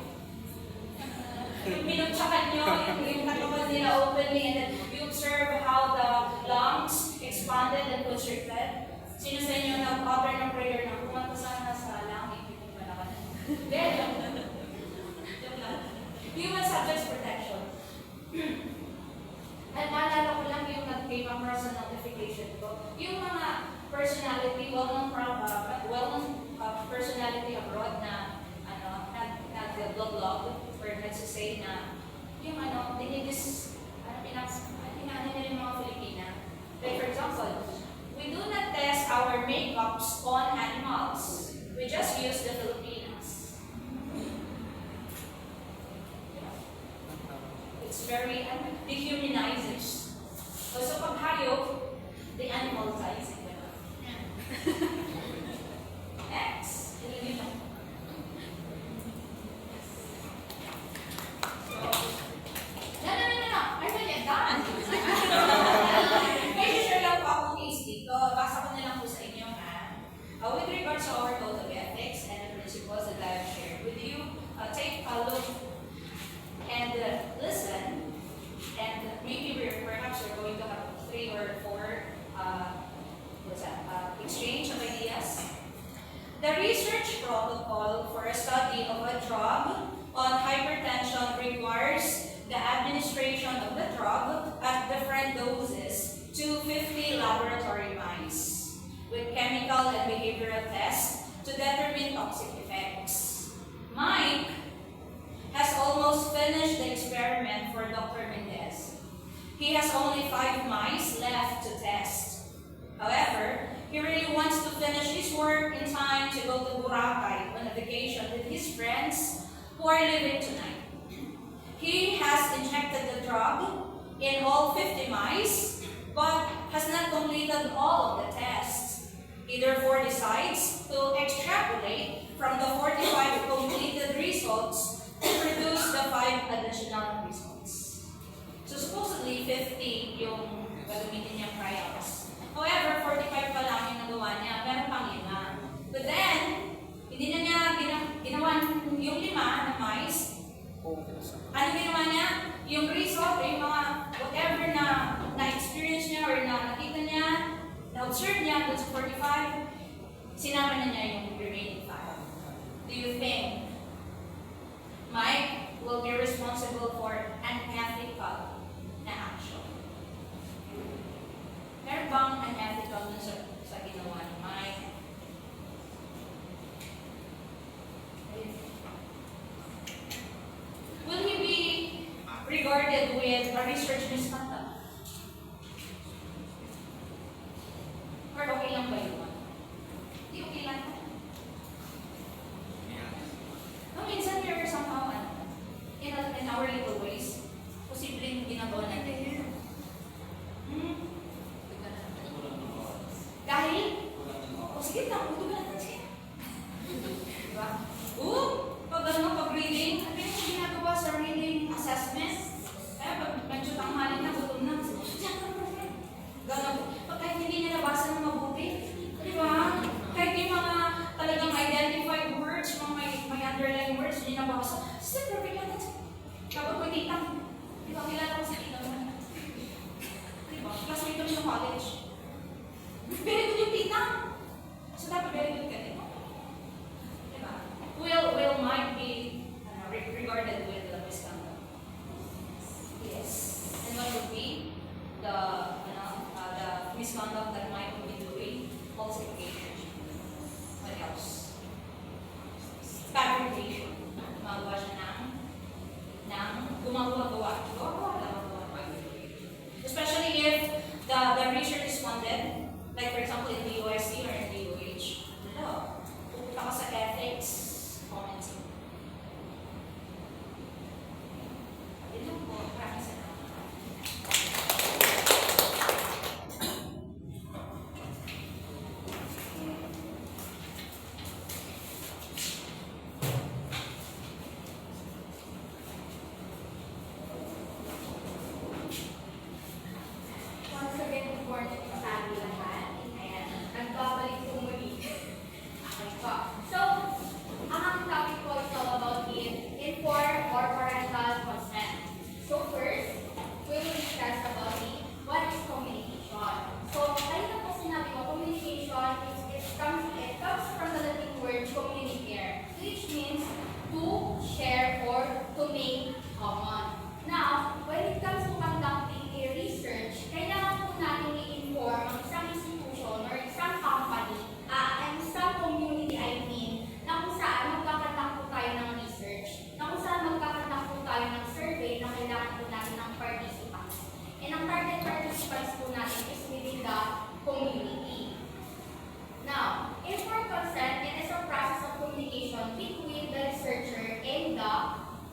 C: Yung minutsakan nyo, yung katawan nila openly, and then you observe how the lungs expanded and constricted. Sino sa inyo nag-utter ng prayer na kumanta sana sa langit, yung panakan? Human subjects protection. At naalala ko lang yung nag-came across sa notification ko. Yung mga personality, well-known personality abroad na nag-blog or nagsasay na yung tinanin nila yung mga Filipina. Like for example, we do not test our makeups on animals. We just use the Filipinas. It's very dehumanizing. Also, pag hayop, they animalizing. Next. No. I'm not done. May share lang po akong case dito. Basa ko na lang po sa inyo, ha? With regards to our code of ethics and the principles that I have shared with you, take a look and listen, and maybe perhaps we're going to have 3 or 4 exchange of ideas. The research protocol for a study of a drug on hypertension requires the administration of the drug at different doses to 50 laboratory mice with chemical and behavioral tests to determine toxic effects. Mike has almost finished the experiment for Dr. Mendez. He has only 5 mice left to test. However, he really wants to finish his work in time to go to Boracay on a vacation with his friends who are leaving tonight. He has injected the drug in all 50 mice, but has not completed all of the tests. He therefore decides to extrapolate from the 45 completed results to produce the 5 additional results. So supposedly 50 yung gagamitin niyang trials. However, 45 pa lang yung nagawa niya, meron pang 5. But then, hindi na niya ginawa yung 5 na mice. Ano ginawa niya? Yung result, yung mga whatever na-experience niya or nakita niya, na-observe niya dun sa 45, sinama na niya yung remaining 5. Do you think Mike will be responsible for unethical na action? Meron bang unethical dun sa ginawa ni Mike? Will he be regarded with a research misconduct? Or okay lang ba yun? Hindi okay lang. No, minsan there are somehow, in our little ways, posibleng ginagawa natin. Dahil, sige lang, utugan natin siya. Diba? Pag reading, ano yung ginagawa sa reading assessment? Pag medyo tanghali na, gutom na. Gano'n. Pag kahit hindi niya nabasa ng mabuti. Di ba? Kahit yung mga talagang identified words, mga may underlying words, hindi nabasa. Still perfect lang natin. Kapag may tita, di ba, kilala ko sa tita mo? Di ba? Classmate kami sa college. Very good yung tita. So dapat very
A: it comes from the Latin word communicare, which means to share or to make common. Now, when it comes to conducting a research, kailangan po natin i-inform ang isang institution or isang company, and isang community, I mean, na kung saan magkakandak po tayo ng research, na kung saan magkakandak po tayo ng survey na kailangan po natin ng participants. And ang target participants po natin is within the community. Now, informed consent, it is a process of communication between the researcher and the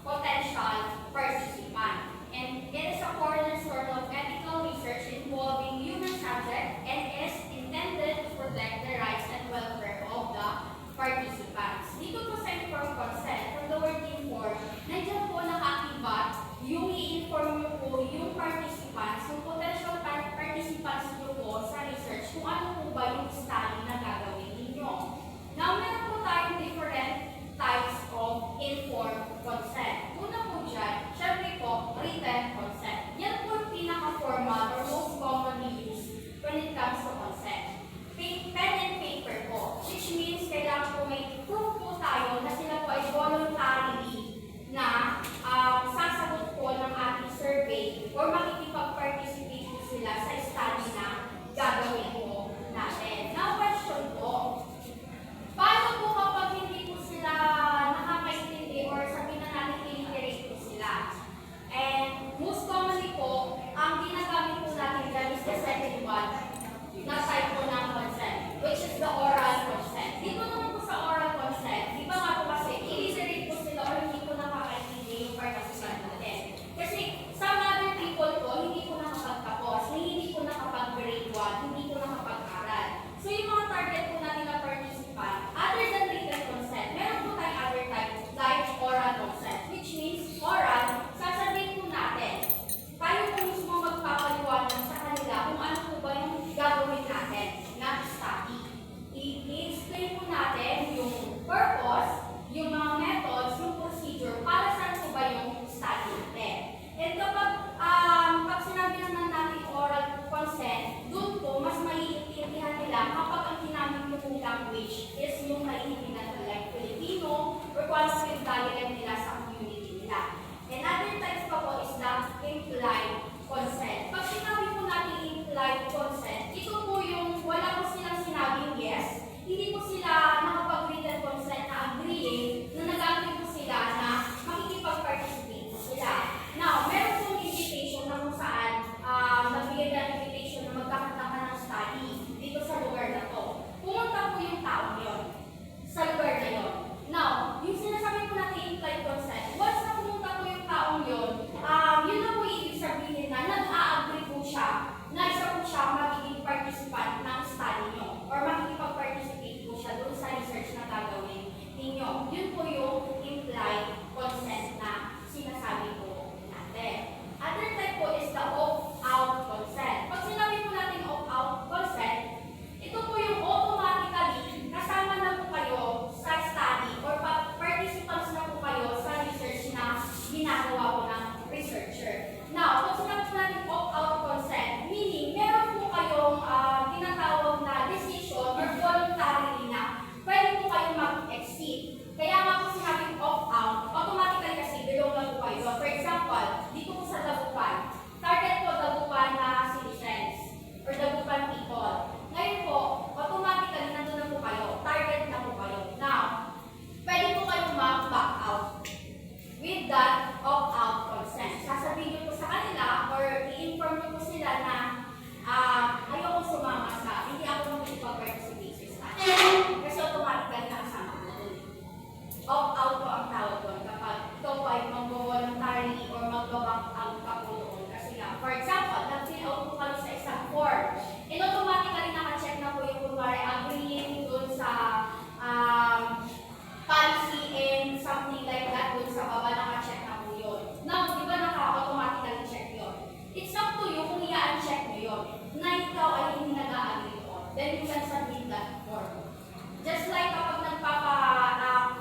A: potential participant. And it is a cornerstone of ethical research involving human subject and is intended to protect the rights and welfare of the participants. Dito po sa informed consent, from the word inform, nandiyan po nakatibat yung i-inform nyo po yung participants, yung potential participants nyo po sa research kung ano po ba yung study na gagawin ninyo. Now, meron po tayong different types of informed consent. Una po dyan, syempre po, written consent. Yan po yung pinaka-formal or most commonly used when it comes to consent. Pen and paper po, which means kailangan po may proof po tayo na sila po ay voluntarily na sasagot po ng ating survey or makikipag-participate po sila sa study na gagawin po natin. Now, question po, paano po kapag hindi po sila nakakaintindi or sabihin na natin illiterate po sila? And most commonly po, ang ginagamit po natin dyan is the second one na type po ng consent, which is the oral consent. Dito naman po sa oral consent, di ba nga po kasi illiterate po sila or hindi po nakakaintindi yung participant natin. Kasi some other people po, hindi po nakapagtapos, hindi po nakapag-grade 1, hindi po nakapag-aral. So yung mga target po natin na participant, other than written consent, meron po tayong other type like oral consent, which means oral, sasabihin po natin, tayo po mismo magpapaliwanag sa kanila kung ano po ba yung gagawin natin na study. I-explain po natin yung purpose, yung mga methods, yung procedure, para saan po ba yung study natin. And pag sinabi naman natin oral consent, doon po mas maiintindihan nila kapag ang ginamit yung language is yung maiintindihan nila like Filipino or kung ano yung dialect nila sa community nila. And other types pa po is the implied consent. Pag sinabi po natin implied consent, ito po yung wala po silang sinabing yes, hindi po sila nakapag-written consent na agreeing na nag-agree po sila na makikipag-participate po sila. Now, meron pong invitation na kung saan nagbigay na invitation na magkakanta ka ng study dito sa lugar na to. Pumunta po yung taong yun sa lugar na yun. Now, yung sinasabi po natin implied consent, once na pumunta po yung taong yun, yun na po ibig sabihin na nag-a-agree po siya na isa po siya magiging participant ng study nyo or makikipag-participate po siya doon sa research na gagawin ninyo. Yun po yung implied consent na sinasabi po natin. Other type po is the opt-out consent. Pag sinabi po natin opt-out consent, ito po yung automatically kasama na po kayo sa study or participants na po kayo sa research na ginagawa po ng researcher. Now, pag sinabi po natin opt-out consent, meaning meron po kayong tinatawag na decision or voluntarily na pwede po kayong mag-exit. Kaya nga po sinabing opt-out, automatically kasi belong lang po kayo. For example, dito po sa Dagupan, target po Dagupan na citizens or Dagupan people. Ngayon po, automatically nandun na po kayo, target na po kayo. Now, pwede po kayong mag-back out with that opt-out consent. Sasabihin niyo po sa kanila or i-inform niyo po sila na ayoko sumama sa, hindi ako makikipag-participate sa study. Kasi automatically nakasama ko na dun. Opt-out po ang tawag doon kapag ikaw po ay mag-voluntary or mag-back out ka po doon. Kasi nga, for example, nag-fill out po kayo sa isang form. And automatically naka-check na po yung kunwari agreeing doon sa policy and something like that doon sa baba naka-check na po yun. Now, di ba naka-automatically check yun? It's up to you kung i-uncheck nyo yun na ikaw ay hindi nag-agree po. Then you can submit that form. Just like kapag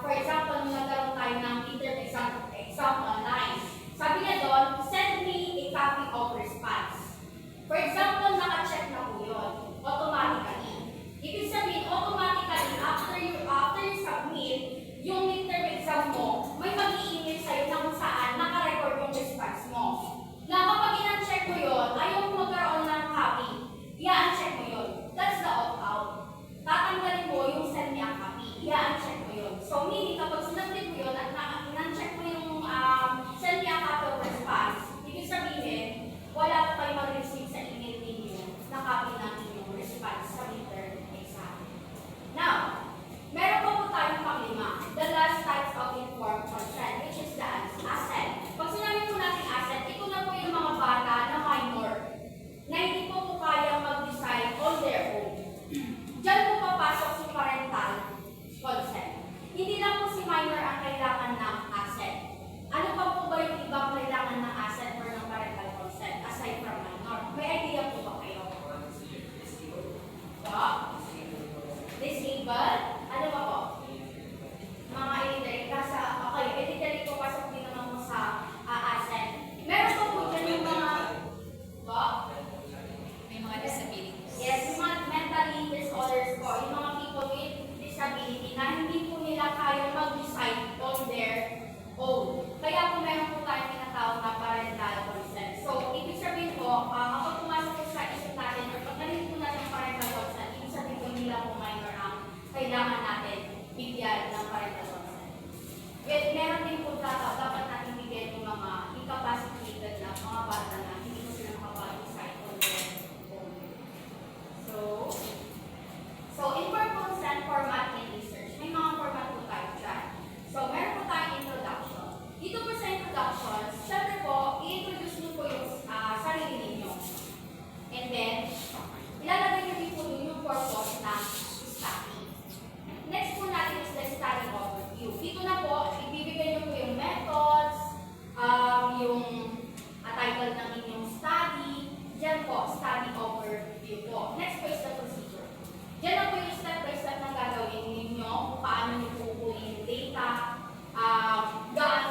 A: for example, nung nagkaroon tayo ng midterm exam online, sabi niya doon, send me a copy of response. For example, naka-check na po yun, automatically. Ibig sabihin po, yung mga people with disability na hindi po nila kaya mag-decide on their own. Kaya po meron po tayong tinatawag na parental consent. So, ibig sabihin po, kapag pumasok po sa isip natin or pag narinig po natin ang parental consent, ibig sabihin po hindi lang po minor ang kailangan natin bigyan ng parental consent. Well, meron din po dapat natin bigyan yung mga incapacitated na mga bata na hindi po sila makapag-decide on their own. So informed consent format and research. May mga format po tayo dyan. So, meron po tayong introduction. Dito po sa introduction, syempre po, i-introduce nyo po yung sarili ninyo. And then, ilalagay nyo din po dun yung purpose ng study. Next po natin is the study overview. Dito na po, ibibigay nyo po yung methods, yung title ng inyong study. Diyan po, study overview po. Next po is the procedure. Diyan na po yung step by step na gagawin ninyo, kung paano nyo pupunin yung data, gaano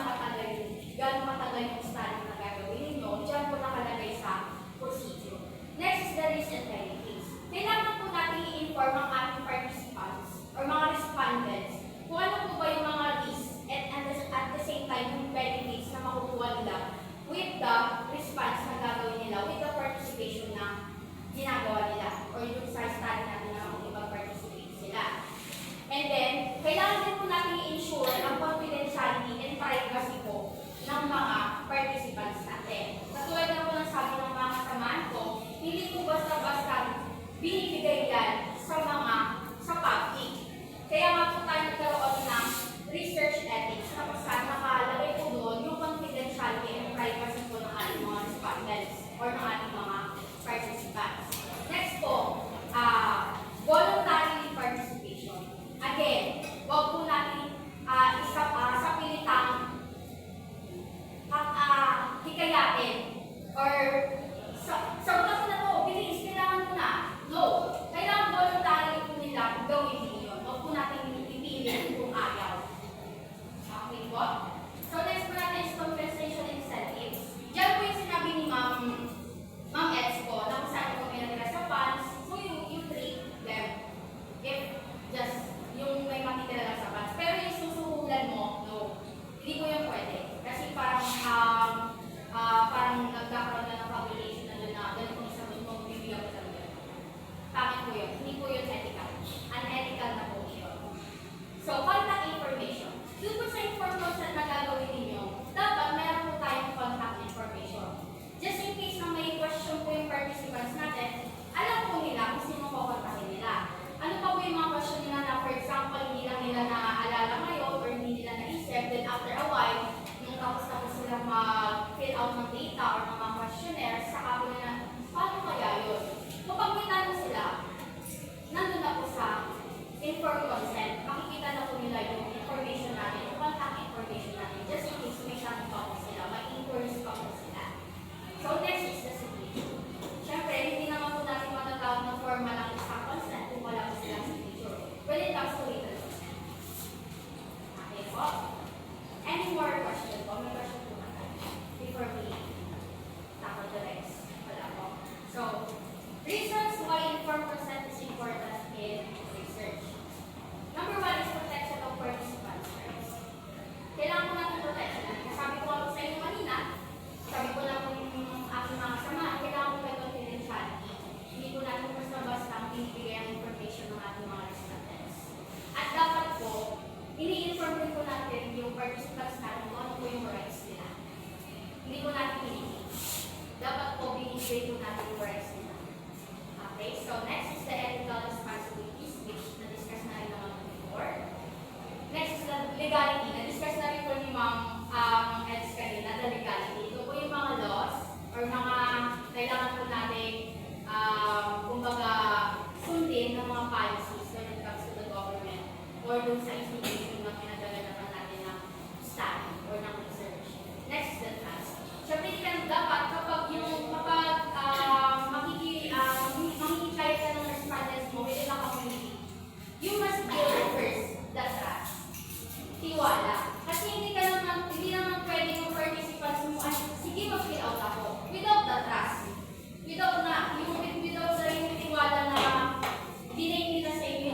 A: matagal yung study na gagawin ninyo. Diyan po nakalagay sa procedure. Next is the risk and benefits. Kailangan po natin i-inform ang ating participants or mga respondents kung ano po ba yung mga risks and at the same time yung benefits na makukuha nila with the response na gagawin nila, with the participation na ginagawa nila or yung sa study natin na makikipag-participate sila. And then, kailangan din po natin i-ensure ang confidentiality and privacy po ng mga participants natin. Katulad na po ng sabi ng mga kasamahan ko, hindi po basta-basta binibigay yan sa public. Kaya nga po tayo nagkaroon ng research ethics na pasan nakalagay po doon yung confidentiality and privacy po ng ating mga respondents or ng ating mga participants. Next po, voluntary participation. Again, huwag po natin sa pilitang hikayatin or sabutan ko na to, bilis, kailangan ko na. No, kailangan voluntary po nila gawin din yun. Huwag po natin ipilit kung ayaw. Okay po? So next po natin is compensation incentives. Diyan po yung sinabi ni Ma'am Eds po, na kung saan po may natira sa funds, so you treat them if just yung may matitira lang sa funds. Pero yung susuhulan mo, no, hindi ko yung pwede. Kasi parang nagkakaroon na ng population na doon na ganun kung isa mo bibigyan ko sa doon. Pangit po yun. Hindi po yun ethical. Unethical na po yun. So, contact information. Doon po sa information na gagawin ninyo, dapat meron po tayong contact information. Just in case na may question po yung participants natin, alam po nila kung sino po kontakin nila. Ano pa po yung mga question nila na, for example, hindi lang nila naaalala ngayon or hindi nila naisip, then after a while, nung tapos sila mag-fill out ng data or ng mga questionnaire, saka po nila, paano kaya yun? Kapag may tanong sila, nandun na po sa informed consent, makikita na po nila yung information natin, yung contact information natin, just in case may tanong pa po sila, may inquiries pa po sila. So next is the signature. Siyempre, hindi naman po natin matatawag na formal ang isang consent kung wala po silang signature. When it comes to written consent. Okay po? Any more question po? May question po ba tayo? Before we tackle the next. Wala po. So, reasons why informed consent is important in research. Number one is protection of participants' rights. Kailangan po natin protection. Sabi ko ako sa inyo kanina, sabi ko lang po yung aking mga kasama, kailangan po may confidentiality. Hindi po natin basta-basta ang binibigay ang information ng ating mga respondents. At dapat po, ini-inform din po natin yung participants natin kung ano po yung rights nila. Hindi po natin pinigil. Dapat po binibigay po natin yung rights nila. Okay, so next is the ethical responsibilities, which na-discuss na rin naman before. Next is the legality. Na-discuss na rin po ni Ma'am Eds kanina, the legality. Ito po yung mga laws or mga kailangan po natin kumbaga sundin ng mga policies when it comes to the government or dun sa institution na pinagaganapan natin ng study or ng research. Next is the task. Siyempre, dapat kapag makikikaya ka ng respondents mo within a community, you must build first the trust. Tiwala. Kasi hindi naman pwede yung participants mo, sige mag-fill out ako. Without the trust. Without na yung tiwala na dinay nila sa inyo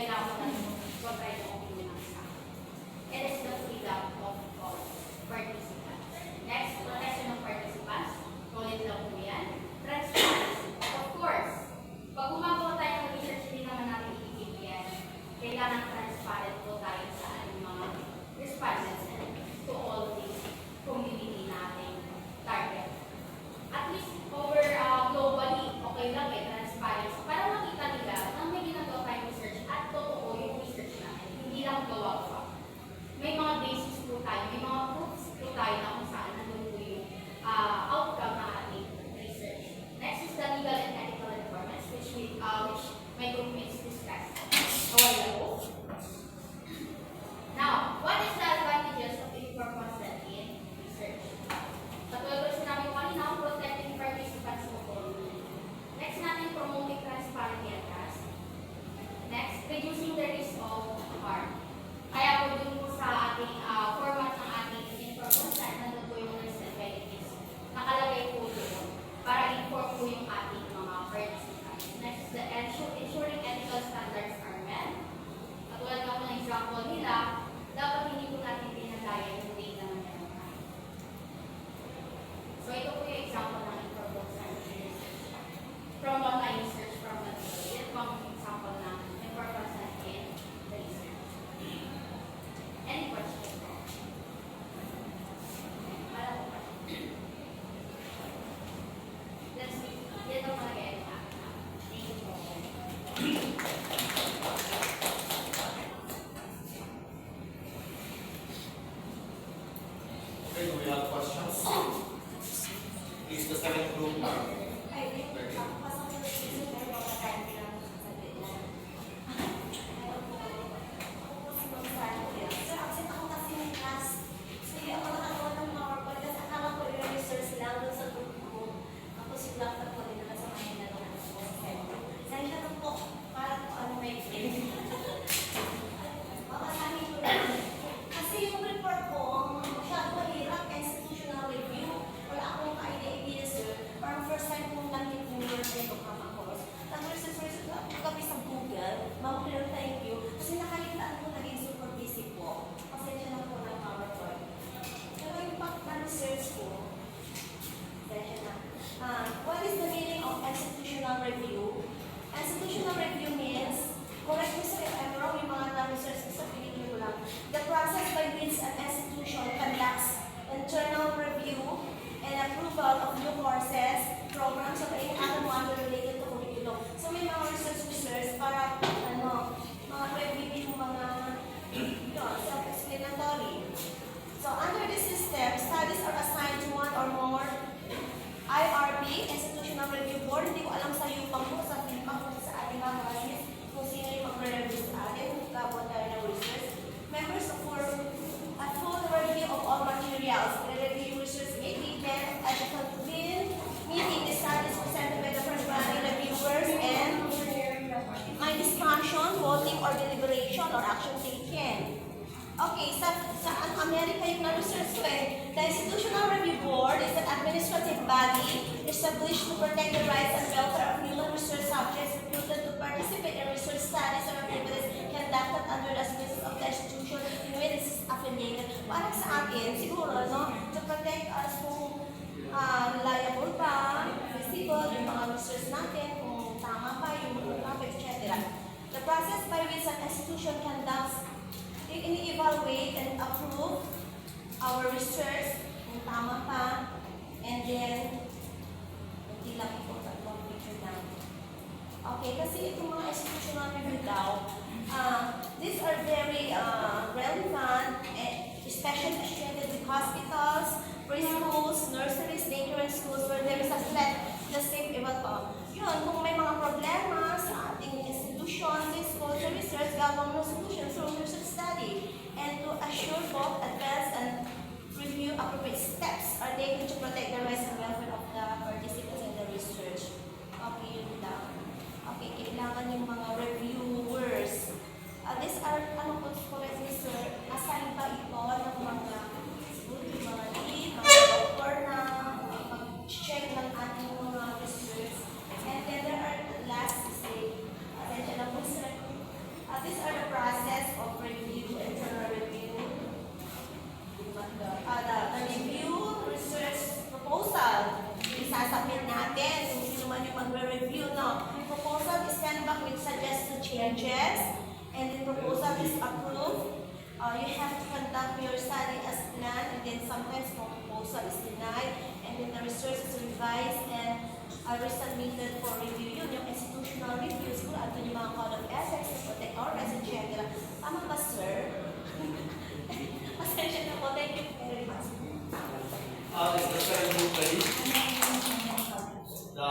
A: kailangan mo na provide ang opinion ng staff. It is the freedom of all participants. Next, protection of participants. Ulit lang po yan. Transparency. Of course, pag gumagawa tayo ng research, hindi naman natin ibigyan. Kailangan transparent po tayo sa ating mga respondents and to all these community nating target. At least over globally, okay lang transparency. Para makita nila na may ginagawa tayong research at totoo yung research natin. Hindi lang gawa pa. May mga basis po tayo, may mga proofs po tayo na kung saan nandun po yung outcome ng ating research. Next is the legal and ethical requirements which my group mates discussed a while ago. Now, what is the advantages of informed consent in research? Katulad ko sinabi ko kanina, protecting participants mo po. Next natin, promoting transparency and trust. Next, reducing the risk of harm. Kaya po dun po sa ating format ng ating informed consent, nandun po yung risks and benefits. Nakalagay po doon para inform po yung ating mga participants. Next is the ensuring ethical standards are met. Katulad nga po ng example nila, dapat hindi po natin dinadaya yung data ng meron tayo. So ito po yung example ng informed consent research. From online research from Manila. Ito po ang example ng informed consent in the research. Any questions? Wala po ba? Let's see. Dito po nag-end na. Thank you po.
D: Okay, do we have questions? Please, the second group.
E: Kasi yung report ko, masyado mahirap, institutional review. Wala akong ka-idea, sir. Parang first time kong nangit yung word na ito kama course. Nag-research kami sa Google. Ma'am, clear, thank you. Kasi nakalimutan ko naging super busy po. Pasensya na po ng PowerPoint. Pero yung pag-research ko, pasensya na. What is the meaning of institutional review? Institutional review means, correct me sir if I'm wrong, yung mga na-research sa Pilipino ko lang. The process by which an institution conducts internal review and approval of new courses, programs, or any other matter related to curriculum. So may mga research para mga review yung mga self-explanatory. So under this system, studies are assigned to one or more IRB, Institutional Review Board. Hindi ko alam sa UPAM po, sa FILPAM po sa ating mga kalasis kung sino yung mag-review sa atin, kung gagawa tayo ng research. Members for a full review of all materials. The review research meeting at the convened meeting, the studies presented by the first body reviewers and my discussion, voting or deliberation or action taken. Okay, sa Amerika yung na-research ko The Institutional Review Board is an administrative body established to protect the rights and welfare of human research subjects recruited to participate in research studies or activities conducted under the auspices of the institution in which it is affiliated. Parang sa atin, siguro, to protect us kung reliable ba, feasible, yung mga research natin, kung tama pa, yung topic, etc. The process by which an institution conducts ini-evaluate and approve our research kung tama pa, and then hindi lang ito tatlong picture lang. Okay, kasi itong mga institutional review daw, these are very relevant, especially associated with hospitals, preschools, nurseries, daycare schools where there is a threat the safe evaluation. Yun, kung may mga problema sa ating institution, schools, research, gagawin ng solution through research study, and to assure both advance and review appropriate steps are taken to protect the rights and welfare of the participants in the research. Okay, yun lang. Okay, kailangan yung mga reviewers. These are, correct me sir, assigned ba ito ng mga lead, mga doctor na mag-check ng ating mga research. And then there are last, attention na po sir. These challenges, and the proposal is approved. You have to conduct your study as planned, and then sometimes the proposal is denied, and then the research is revised and resubmitted for review. Yun, yung institutional reviews kung ano yung mga code of ethics to protect our rights, etc. Tama ba, sir? Pasensya na po. Thank you very much.
D: Is the chair group ready? The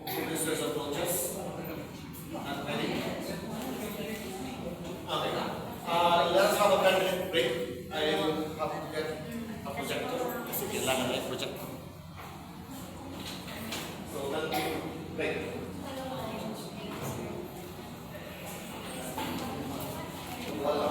D: witnesses approaches? Not ready? Okay. Let us have a 10-minute break. I will have to get a projector. Kasi kailangan na projector. So, 10-minute break. Wala.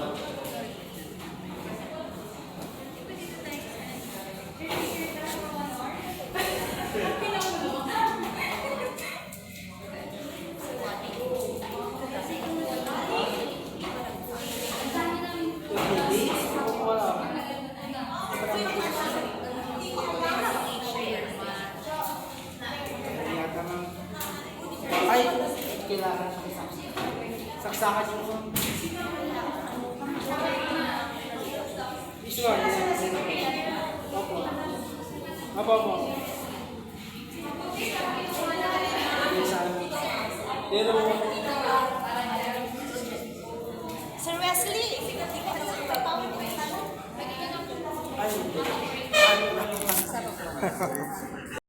F: Ay, kailangan saksakan yung this one. Opo. Opo. Pero
E: Sir Wesley,
F: ay